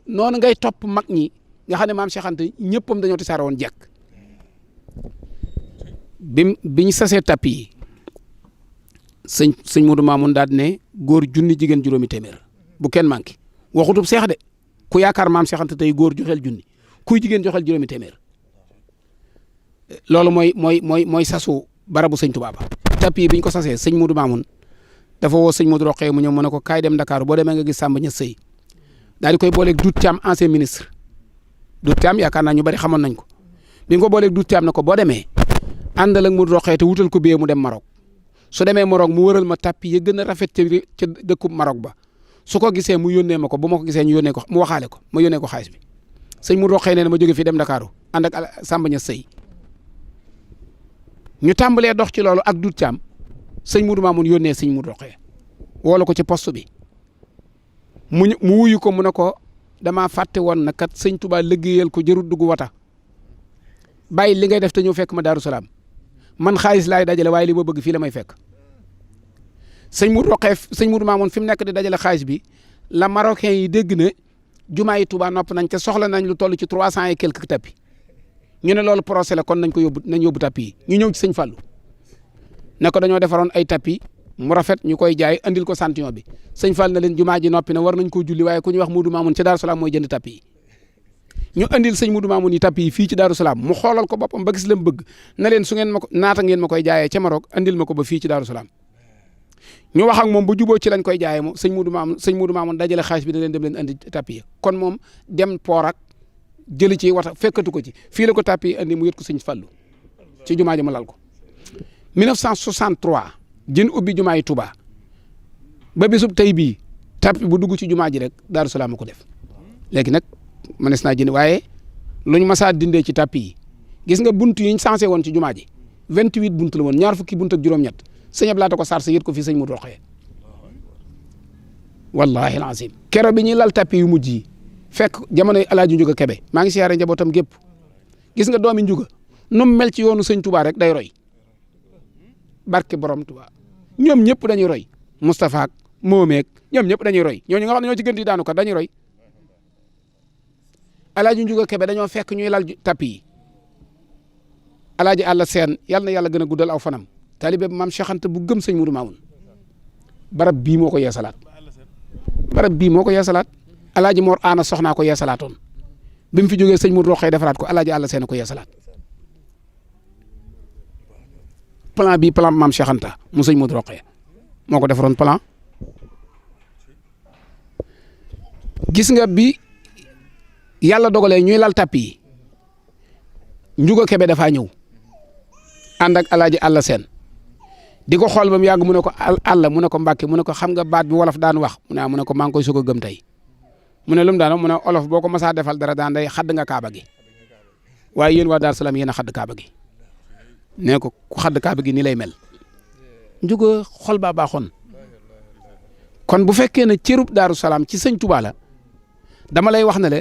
noonu ngay topp mag ñi nga xam ne maam Cheikh Anta ñëppam dañoo tasaare woon jekk biñ sasee tapis yi sëñ Modou Mamoun daal ne góor junni jigéen juróomi téeméer bu kenn manqué waxutub seex de ku yaakaar maam Cheikh Anta tey góor joxeel junni kuy jigéen joxeel juróomi téeméer loolu mooy sasu barabu sëñ Touba ba tapis biñ ko sasee sëñ Modou Mamoun dafa woo sëñ Modou Rokhaya mu ñëw mu ne ko kaay dem Dakar boo demee nga gis Samba Ña Sëy daal di koy booleeg Dout Thiam ancien ministre Dout Thiam yaakaar naa ñu bari xamoon nañ ko bi nga ko booleeg Dout Thiam na ko boo demee àndal ak Modou Rokhaya te wutal ko biyee mu dem Maroc su demee Maroc mu wëral ma tapis ya gën a rafet ca dëkkub Maroc ba su ko gisee mu yónnee ma ko bu ma ko gisee ñu yónnee ko mu waxaale ko ma yónnee ko xaalis bi sëñ Modou Rokhaya nee na ma jóge fii dem Dakar ànd ak Samba Ña Sëy ñu tàmbalee dox ci loolu ak Dout Thiam sëñ Modou Mamoun yónnee sëñ Modou Rokhaya woo la ko ci poste bi mu wuyu ko mu ne ko damaa fàtte woon na kat sëñ Touba liggéeyal ko jërut dugg wata bàyyi li ngay def te ñëw fekk ma Daaru Salaam man xaalis laay dajale waaye li ma bëgg fii la may fekk sëñ Moudou Mamoun fi mu nekk di dajale xaalis bi la marocain yi dégg ne jumaa yi Touba nopp nañ te soxla nañ lu toll ci 300 et quelques tapis ñu ne loolu procès la kon nañ yóbbu tapis yi ñu ñëw ci sëñ Fallou ne ko dañoo defaroon ay tapis mu rafet ñu koy jaay andil ko santion bi sëñ Fall na leen jumaa ji noppi na war nañ koo julli waaye ku ñuy wax Moudou Mamoun ci Daaru Salaam mooy jënd tapis yi ñu andil sëñ Moudou Mamoun yi tapis yi fii ci Daaru Salaam mu xoolal ko boppam ba gis la mu bëgg na leen su ngeen ma ko naata ngeen ma koy jaayee ca Maroc andil ma ko ba fii ci Daaru Salaam ñu wax ak moom bu juboo ci lañ koy jaayee moom sëñ Moudou Mamoun dajale xaalis bi da leen dem leen andi tapis yi kon moom dem poor ak jëli ci wata fekkatu ko ci fii la ko tapis yi andi mu yët ko sëñ Fallu ci jumaa ji mu lal ko 1963 jën ubbi jumaa yi Touba ba bisub tey bii tapis bu dugg ci jumaa ji rek Daaru Salaam ko def léegi nag mënees naa jënd waaye luñ masaa dindee ci tapis yi gis nga buntu yi ñu sensé woon ci jumaa ji 28 buntu la woon ñaar fukki buntu ak juróom-ñett sëñ Ablaye ko sar sa yët ko fii sëñ Modou Rokhaya wallahi alazim keroog bi ñuy lal tapis yu mujj yi fekk jamonoy Alaaji Njuga Kebe maa ngi siyaare njabootam gépp gis nga doomi Njuga nu mu mel ci yoonu sëñ Touba rek day roy barke borom Touba ñoom ñëpp dañuy roy Moustapha ak Moomeek ñoom ñëpp dañuy roy ñooñu nga xam ne ñoo ci gën di daanu kat dañuy roy Alaaji Njuga Kebe dañoo fekk ñuy lal tapis yi Alaaji Àlla Seen yàlla na yàlla gën a guddal aw fanam taalibe maam Cheikh Anta bu gëm sëñ Moudou Mamoun barab bii moo ko yeesalaat Alaaji Mor Aana soxnaa ko yeesalaatoon bi mu fi jógee sëñ Modou Rokhaya defaraat ko Alaaji Àlla Seen ko yeesalaat plan bii plan maam Cheikh Anta mu sëñ Modou Rokhaya moo ko defaroon plan gis nga bi yàlla dogalee ñuy lal tapis yi Njuga Kebe dafaa ñëw ànd ak Alaaji Àlla Seen di ko xool ba mu yàgg mu ne ko àlla mu ne ko Mbàkke mu ne ko xam nga baat bi wolof daan wax mu ne ko maa ngi koy soog a gëm tey mu ne lu mu daan mu ne olof boo ko masaa defal dara daan day xadd nga kaaba gi waaye yéen waa Daaru Salaam yéen a xadd kaaba gi nee ko ku xadd kaaba gi nii lay mel Njuga xol baa baaxoon kon bu fekkee ne cërub Daaru Salaam ci sëñ Touba la dama lay wax ne le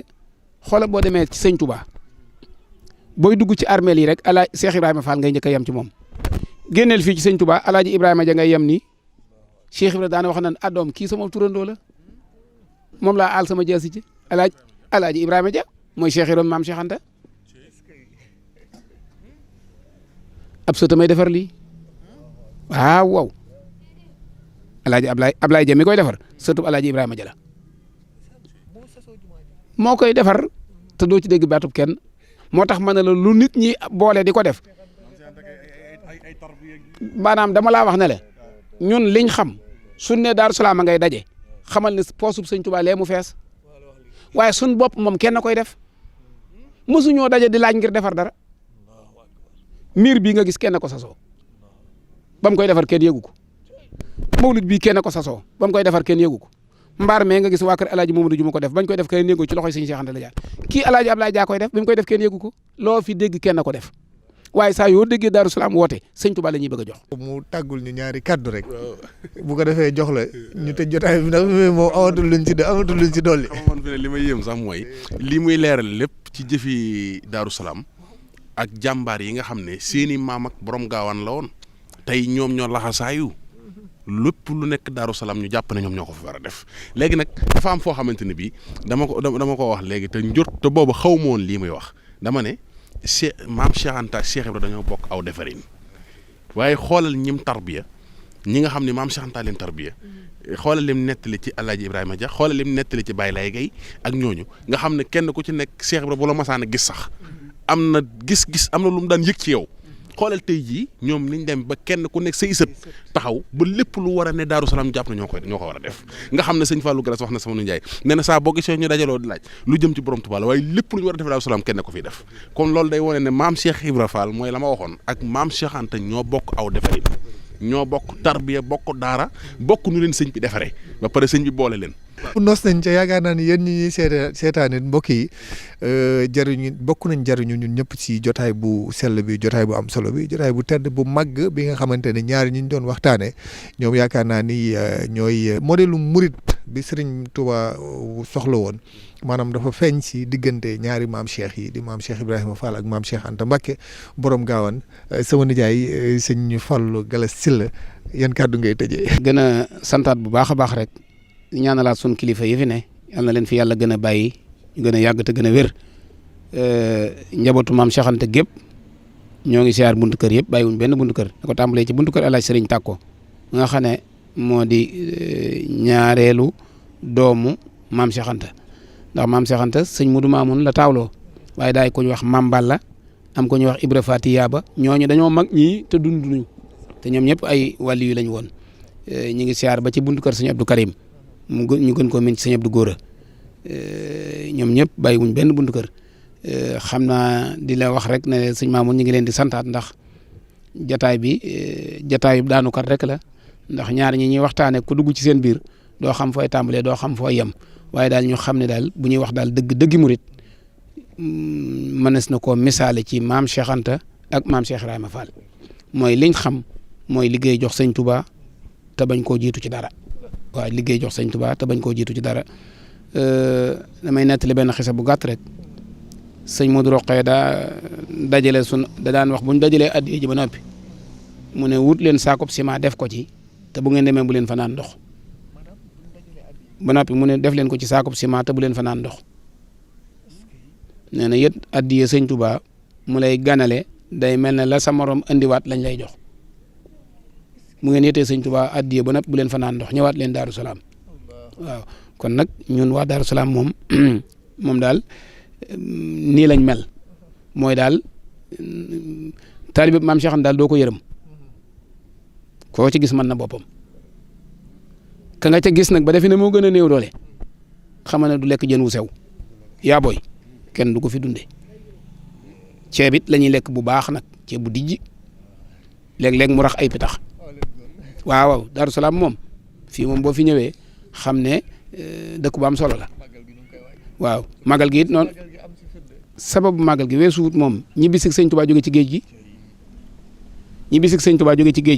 xoola boo demee ci sëñ Touba booy dugg ci armeel yi rek ala Cheikh Ibrahima Fall ngay njëkk a yem ci moom génneel fii ci sëñ Touba Alaaji Ibrahima ja ngay yem ni Cheikh Ibrahima daana wax naan adoom kii sama turandoo la moom laa aal sama jaasi ci Alaaji Ibrahima ja mooy Cheikh Ibrahima maam Cheikh Anta ab sota may defar lii waaw Alaaji Ablaye ja mi koy defar sëtub Alaaji Ibrahima ja la moo koy defar te doo ci dégg baatub kenn moo tax ma ne la lu nit ñi boole di ko def maanaam dama laa wax ne la ñun liñ xam suñ ne Daaru Salaam a ngay daje xamal ne poosub sëñ Touba lee mu fees waaye suñ bopp moom kenn koy def mosuñoo daje di laaj ngir defar dara miir bii nga gis kenn ko sasoo ba mu koy defar kenn yëgu ko mawlid bii kenn ko sasoo ba mu koy defar kenn yëgu ko mbaar mee nga gis waa kër Alaaji Mamadou ju ma ko def bañ koy def kenn yëgu ci loxoy sëñ Cheikh Anta la jaar kii Alaaji Ablaye Dia koy def bi mu koy def kenn yëgu ko loo fi dégg kenn ko def waaye saa yoo déggee Daaru Salaam woote sëñ Touba la ñuy bëgg a jox. mu tàggul ñu ñaari kaddu rek bu ko defee jox la ñu tëj jotaay bi ndax moom amatul luñ ci dolli. xam nga li may yéem sax mooy lii muy leeral lépp ci jëfi Daaru Salaam ak jàmbaar yi nga xam ne seeni maam ak borom gaawaan la woon tey ñoom ñoo laxasaayu lépp lu nekk Daaru Salaam ñu jàpp ne ñoom ñoo ko fi war a def léegi nag dafa am foo xamante ne bii dama ko wax léegi te njort te boobu xaw ma woon lii muy wax dama ne. maam Cheikh Anta ak Cheikh Ibrahima dañoo bokk aw defarin waaye xoolal ñim tarbiya ñi nga xam ne maam Cheikh Anta leen tarbiya xoolal lim nettali ci Alaaji Ibrahima Dia xoolal lim nettali ci Baye Laye Gueye ak ñooñu nga xam ne kenn ku ci nekk Cheikh Ibrahima bu la masaan a gis sax am na gis-gis am na lu mu daan yëg ci yow xoolal tey jii ñoom niñ dem ba kenn ku nekk say sët taxaw ba lépp lu war a ne Daaru Salaam jàpp na ñoo ko war a def nga xam ne sëñ Fallou Garas wax na sama nu Njaay nee na saa boo gisee ñu dajaloo di laaj lu jëm ci borom Tuubaa la waaye lépp lu ñu war a def Daaru Salaam kenn ko fiy def kon loolu day wone ne maam Cheikh Ibra Fall mooy la ma waxoon ak maam Cheikh Anta ñoo bokk aw defarin ñoo bokk tarbiya bokk daara bokk nu leen sëñ bi defaree ba pare sëñ bi boole leen nos nañ ca yaakaar naa ni yéen ñi ñuy seetaan it mbokk yi bokk nañ jariñu ñun ñëpp ci jotaay bu sell bi jotaay bu am solo bi jotaay bu tedd bu màgg bi nga xamante ne ñaari ñi ñu doon waxtaanee ñoom yaakaar naa ni ñooy modèle murit bi Serigne Touba soxla woon maanaam dafa feeñ ci diggante ñaari maam Cheikh yi di maam Cheikh Ibrahima Fall ak maam Cheikh Anta Mbacké borom Gaawaan sama nijaay sëñ Fallou Galass Sylla yan kàddu ngay tëjee. gën a santaat bu baax a baax rek ñaanalaat sun kilifa yi fi ne yal na leen fi yàlla gën a bàyyi ñu gën a yàgg te gën a wér njabootu maam Cheikh Anta gépp ñoo ngi siyaar buntu kër yëpp bàyyiwuñ benn buntu kër da ko tàmbalee ci buntu kër El Hadj Serigne Takko nga xam ne moo di ñaareelu doomu maam Cheikh Anta ndax maam Cheikh Anta sëñ Mudu Maamun la taawloo waaye daay ko ñu wax Mam Balla am ko ñu wax Ibra Fati Yaaba ñooñu dañoo mag ñii te dunduñu te ñoom ñëpp ay wàlli yu lañ woon ñi ngi siyaar ba ci buntu kër sëñ Abdou Karim ñu gën koo min ci sëñ Abdou Góora ñoom ñëpp bàyyiwuñ benn buntu kër xam naa di la wax rek ne sëñ Maamun ñu ngi leen di santaat ndax jataay bi jataayu daanukat rek la ndax ñaar ñi ñuy waxtaanee ku dugg ci seen biir doo xam fooy tàmbalee doo xam fooy yem waaye daal ñu xam ne daal bu ñuy wax daal dëggi murit mënees na koo misaale ci maam Cheikh Anta ak maam Cheikh Ibrahima Fall mooy liñ xam mooy liggéey jox sëñ Touba te bañ koo jiitu ci dara waaye liggéey jox sëñ Touba te bañ koo jiitu ci dara damay nettali benn xisa bu gàtt rek sëñ Modou Rokhaya da daan wax bu ñu dajalee addiya ji ba noppi mu ne wut leen saakub ciment def ko ci te bu ngeen demee bu leen fa naan ndox ba noppi mu ne def leen ko ci saakub ciment te bu leen fa naan ndox nee na yët addiya sëñ Touba mu lay ganale day mel ne la sa morom andiwaat lañ lay jox mu ngeen yëtee sëñ Touba addiya ba noppi bu leen fa naan ndox ñëwaat leen Daaru Salaam waaw kon nag ñun waa Daaru Salaam moom daal nii lañ mel mooy daal taalibe maam Cheikh daal doo ko yërëm koo ci gis mën na boppam ka nga ca gis nag ba defe ne moo gën a néew doole xam ne du lekk jën wu sew yaa booy kenn du ko fi dunde ceeb it la ñuy lekk bu baax nag ceeb bu dijji léeg-léeg mu rax ay pitax waaw Daaru Salaam moom fii moom boo fi ñëwee xam ne dëkk bu am solo la waaw magal gi it noonu sababu magal gi weesu wut moom ñibbisi sëñ Touba jóge ci géej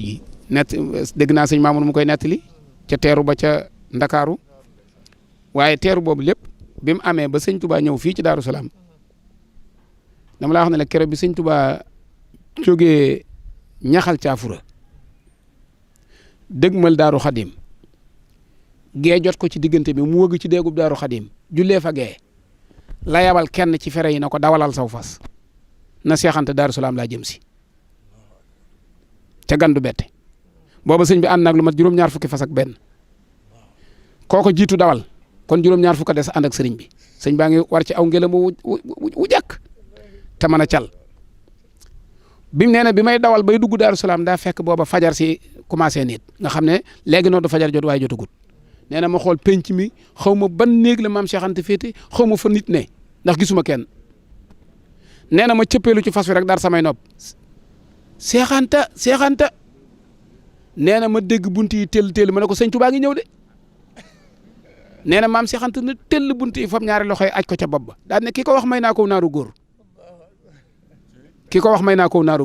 gi nett dégg naa sëñ Mamour mu koy nettali ca teeru ba ca Ndakaaru waaye teeru boobu lépp bi mu amee ba sëñ Touba ñëw fii ci Daaru Salaam dama laa wax ne la keroog bi sëñ Touba jógee ñaxal caafura dëgmal Daaru Xadim gee jot ko ci diggante bi mu wëgg ci déegub Daaru Xadim jullee fa gee la yabal kenn ci fere yi na ko dawalal saw fas na Cheikh Anta Daaru Salaam laa jëm si ca gandu bette booba sëñ bi ànd nag lu mat juróom-ñaar fukki fas ak benn kooko jiitu dawal kon juróom-ñaar fukk des ànd ak sëriñ bi sëñ baa ngi war ci aw ngelam wu jàkk te mën a cal bi mu nee na bi may dawal bay dugg Daaru Salaam daa fekk booba fajar si commencé nit nga xam ne léegi noonu fajar jot waaye jotagut nee na ma xool penc mi xaw ma ban néeg la maam Cheikh Anta féete xaw ma fa nit ne ndax gisuma kenn nee na ma cëppeelu ci fas wi rek daar samay nopp Cheikh Anta nee na ma dégg bunt yi tell ma ne ko sëñ Touba ngi ñëw de nee na maam Cheikh Anta na tell bunt yi fam ñaari loxo yi aj ko ca bopp ba daal ne ki ko wax may naa ko naaru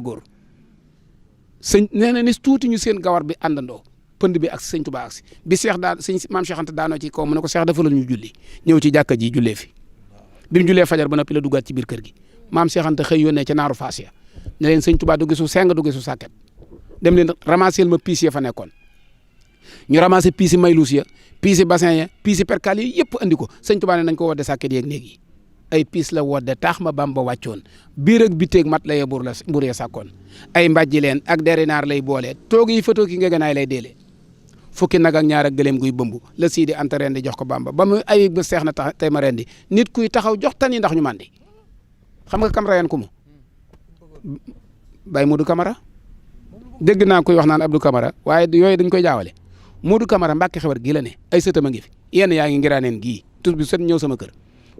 góor sëñ nee na ni tuuti ñu seen gawar bi àndandoo pënd bi ak sëñ Touba ak si bi Cheikh maam Cheikh Anta daanoo ci kaw mu ne ko Cheikh dafa la ñu julli ñëw ci jàkka ji jullee fi bi mu jullee fajar ba noppi la duggaat ci biir kër gi maam Cheikh Anta xëy yónnee ca naaru Faas ya ne leen sëñ Touba du gisu seng du gisu sàkket dem leen ramasser ma piis ya fa nekkoon ñu ramasser piis yi mayluus ya piis yi bassin ya piis yi percal yi yëpp andi ko sëñ Touba ne nañ ko wodde sàkket yeeg néeg yi ay piis la wodde taax ma Bamba wàccoon biir ak biteeg mat la yee buur ya sàkkoon ay mbàjji leen ak derinaar lay boole toog yi photo ki ngeganaay lay deelee fukki nag ak ñaar ak gëléem guy bëmb la Sidi Anta rendi jox ko Bamba ba mu ay ba seex na tey ma rendi nit kuy taxaw jox tan yi ndax ñu mandi xam nga kam rayan ku mu Baye Modou Camara dégg naa koy wax naan Abdou Camara waaye yooyu dañ koy jaawale Modou Camara Mbàkke Xewar gii la ne ay sëtam a ngi fi yenn yaa ngi ngiraaneen gii tur bi sët ñëw sama kër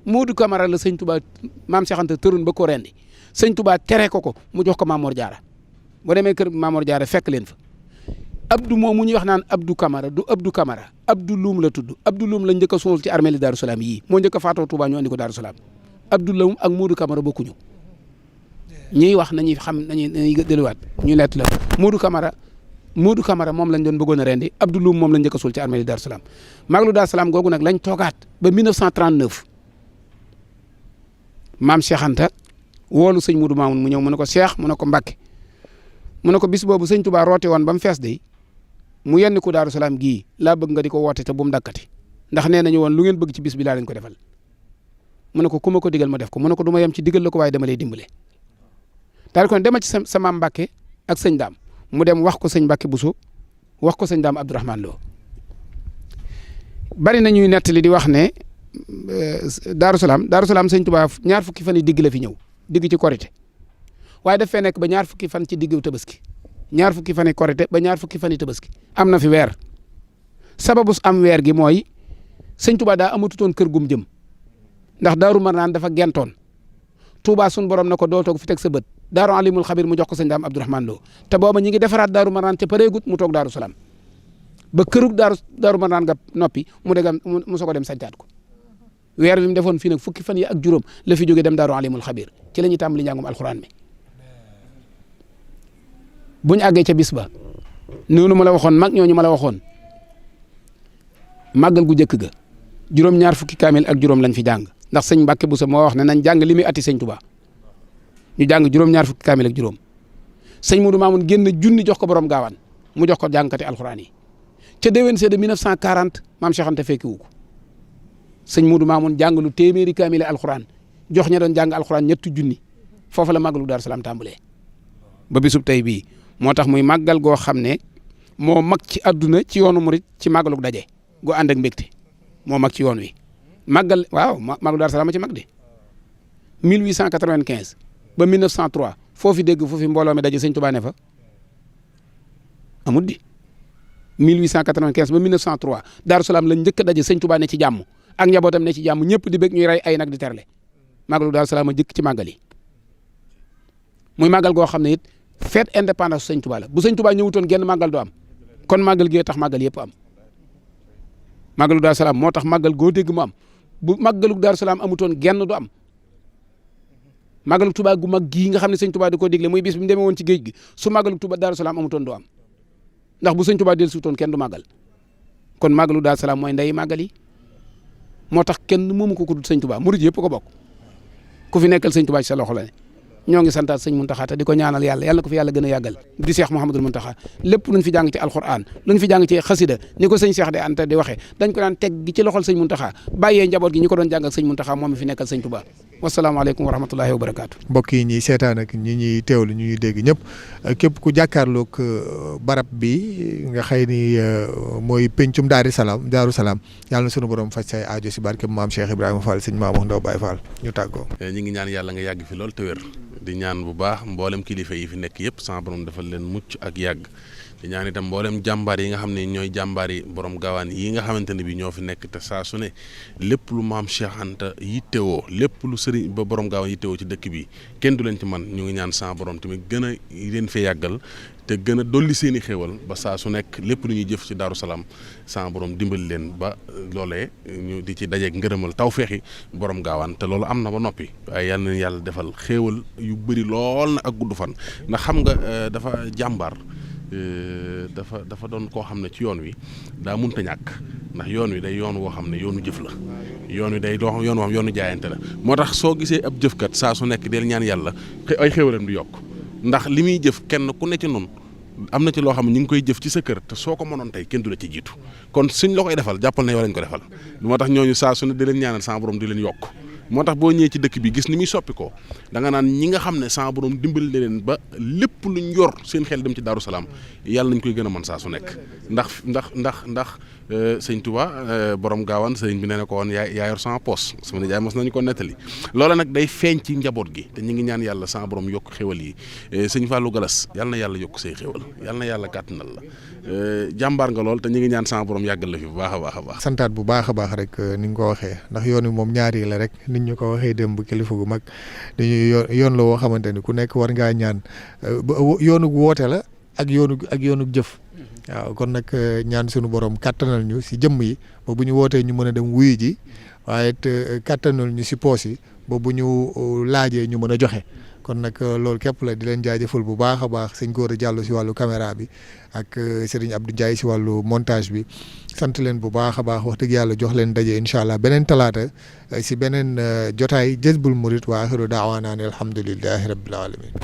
Modou Camara la sëñ Touba maam Cheikh Anta tërun ba ko rendi sëñ Touba tere ko mu jox ko Mamor Diarra boo demee kër Mamor Diarra fekk leen fa Abdou moom mu ñuy wax naan Abdou Camara du Abdou Camara Abdou Loum la tudd Abdou Loum lañ njëkk a suul ci armée li Daaru Salaam yii moo njëkk a faatoo Touba ñu andi ko Daaru Salaam Abdou Loum ak Modou Camara bokkuñu ñiy wax nañuy xam nañuy delluwaat ñu lett la Modou Camara moom lañ doon bëggoon a rendi Abdou Loum moom lañ njëkk a suul ci armée li Daaru Salaam magalu Daaru Salaam googu nag lañ toogaat ba 1939 maam Cheikh Anta woolu sëñ Modou Mamoun mu ñëw mu ne ko Cheikh mu ne ko Mbacke mu ne ko bis boobu sëñ Touba roote woon ba mu fees de mu yenn ko Daaru Salaam gii laa bëgg nga di ko woote te bu mu dakkati ndax nee nañu woon lu ngeen bëgg ci bis bi laa leen ko defal mu ne ko ku ma ko digal ma def ko mu ne ko du ma yem ci digal la ko waaye dama lay dimbale daal kon demal ci sa maam Mbacke ak sëñ Daam mu dem wax ko sëñ Mbacke Bousso wax ko sëñ Daam Abdourahmane Lo bari na ñuy nettali di wax ne Daaru Salaam sëñ Touba ñaar fukki fan yi digg la fi ñëw digg ci korité waaye daf fee nekk ba ñaar fukki fan ci diggu tabaski ñaar fukki fan yi korité ba ñaar fukki fan yi tabaski am na fi weer sababu am weer gi mooy sëñ Touba daa amatutoon kër gum jëm ndax Daaru Marnaan dafa gentoon Touba sun borom na ko doo toog fi teg sa bët Daaru Alimul Xabir mu jox ko sëñ Daam Abdourahmane Lo te booba ñi ngi defaraat Daaru Marnaan te pareegut mu toog Daaru Salaam ba kërug Daaru Marnaan nga noppi mu soog a dem sancaat ko weer bi mu defoon fii nag fukki fan yi ak juróom la fi jógee dem Daaru Alimul Xabir ci la ñuy tàmbali njàngum alxuraan mi buñ àggee ca bis ba noonu ma la waxoon mag ñooñu ma la waxoon màggal gu njëkk ga juróom-ñaar fukki kaamil ak juróom lañ fi jàng ndax sëñ Mbacke Bousso moo wax ne nañ jàng li muy ati sëñ Touba ñu jàng juróom-ñaar fukki kaamil ak juróom sëñ Modou Mamoun génn junni jox ko borom gaawaan mu jox ko jàngkati alxuraan yi ca déwén see de 1940 maam Cheikh Anta fekki wu ko sëñ Modou Mamoun jàng lu téeméeri kaamil alxuraan jox ña doon jàng alxuraan ñetti junni foofu la màggalu Daaru Salaam tàmbalee ba bisub tey bii moo tax muy màggal goo xam ne moo mag ci àdduna ci yoonu murit ci màggalug daje goo ànd ak mbégte moo mag ci yoon wi màggal waaw màggalu Daaru Salaam ci mag de 1895 ba 1903 foofi dégg foofi mbooloo mi daje sëñ Touba ne fa amut di 1895 ba 1903 Daaru Salaam lañ njëkk a daje sëñ Touba ne ci jàmm ak njabootam ne ci jàmm ñëpp di bëgg ñuy rey ay nag di terle màggalu Daaru Salaam a jëkk ci màggal yi muy màggal goo xam ne it fête indépendance sëñ Touba la bu sëñ Touba ñëwutoon genn màggal du am kon màggal gi tax màggal yëpp am màggalu Daaru Salaam moo tax màggal goo dégg mu am bu màggalu Daaru Salaam amutoon genn du am màggalu Touba gu mag gii nga xam ne sëñ Touba di ko digle muy bis bi mu demee woon ci géej gi su màggalu Touba Daaru Salaam amutoon du am ndax bu sëñ Touba dellusiwutoon kenn du màggal kon màggalu Daaru Salaam mooy ndey màggal yi moo tax kenn moomu ko dul sëñ Touba murid yëpp ko bokk ku fi nekkal sëñ Touba ci sa loxo la ne ñoo ngi santaat sëñ Muntaxa te di ko ñaanal yàlla na ko fi yàlla gën a yàggal di Cheikh Mouhamadul Muntaxa lépp luñ fi jàng ci alquran luñ fi jàng ci xasida ni ko sëñ Cheikh de Anta di waxee dañ ko daan teg gi ci loxol sëñ Muntaxa bàyyee njaboot gi ñu ko doon jàng ak sëñ Muntaxa moom mi fi nekkal sëñ Touba wasalaamaaleykum wa rahmatullahi wa barakaatu. mbokk yi ñuy seetaan ak ñi ñuy teewlu ñu ñuy dégg ñëpp képp ku jàkkaarloog barab bi nga xëy ni mooy pencum Daaru Salaam yàlla na sunu borom faj say aajo si barke maam Cheikh Ibrahima Fall sëñ Mamadou Ndaw Baye Fall ñu tàggoo. ñi ngi ñaan yàlla nga yàgg fi lool te wér di ñaan bu baax mboolem kilifa yi fi nekk yëpp sama borom defal leen mucc ak yàgg di ñaan itam mboolem jàmbaar yi nga xam ne ñooy jàmbaar yi borom gaawaan yi nga xamante ne bi ñoo fi nekk te saa su ne lépp lu maam Cheikh Anta yittewoo lépp lu sëriñ ba borom gaawaan yittewoo ci dëkk bi kenn du leen ci man ñu ngi ñaan sama borom tamit gën a leen fee yàggal te gën a dolli seen i xéewal ba saa su nekk lépp lu ñuy jëf ci Daaru Salaam sama borom dimbali leen ba loolee ñu di ci dajeeg ngërëmal tawfeexi borom gaawaan te loolu am na ba noppi waaye yal na yàlla defal xéewal yu bëri lool na ak gudd fan ndax xam nga dafa jàmbaar dafa doon koo xam ne ci yoon wi daa munta ñàkk ndax yoon wi day yoon woo xam ne yoonu jëf la yoon wi day doo yoon woo xam yoonu jaayante la moo tax soo gisee ab jëfkat saa su nekk del ñaan yàlla ay xéewalam di yokk ndax li muy jëf kenn ku ne ci noonu am na ci loo xam ne ñu ngi koy jëf ci sa kër te soo ko mënoon tey kenn du la ci jiitu kon suñ la koy defal jàppal na yow lañ ko defal moo tax ñooñu saa su ne di leen ñaanal sama borom di leen yokk moo tax boo ñëwee ci dëkk bi gis ni muy soppi ko da nga naan ñi nga xam ne sama borom dimbali na leen ba lépp luñ yor seen xel dem ci Daaru Salaam yàlla nañ koy gën a mën saa su nekk ndax sëñ Touba borom gaawaan sëñ bi nee na ko woon yaa yor sama poos sama nijaay mos nañu ko nettali loola nag day feeñ ci njaboot gi te ñu ngi ñaan yàlla sama borom yokk xéwal yi sëñ Fallou Galas yàlla na yàlla yokk say xéwal yàlla na yàlla kàttanal la jàmbaar nga lool te ñu ngi ñaan sama borom yàggal la fi bu baax a baax a baax. santaat bu baax a baax rek ni nga ko waxee ndax yoon wi moom ñaari la rek nit ñu ko waxee démb kilifa gu mag dañuy yoon la woo xamante ni ku nekk war ngaa ñaan yoonu woote la ak yoonu jëf waaw kon nag ñaan sunu borom kattanal ñu si jëmm yi ba bu ñu wootee ñu mën a dem wuyu ji waaye it kattanal ñu si poos yi ba bu ñu laajee ñu mën a joxe kon nag loolu képp la di leen jaajëfal bu baax a baax sëñ Gora Diallo si wàllu caméra bi ak Serigne Abdou Ndiaye si wàllu montage bi sant leen bu baax a baax wax dëgg yàlla jox leen daje incha allah beneen talaata si beneen jotaay Jazboul Mouride wa axiru daawaana an alhamdulillahi rabbil alamin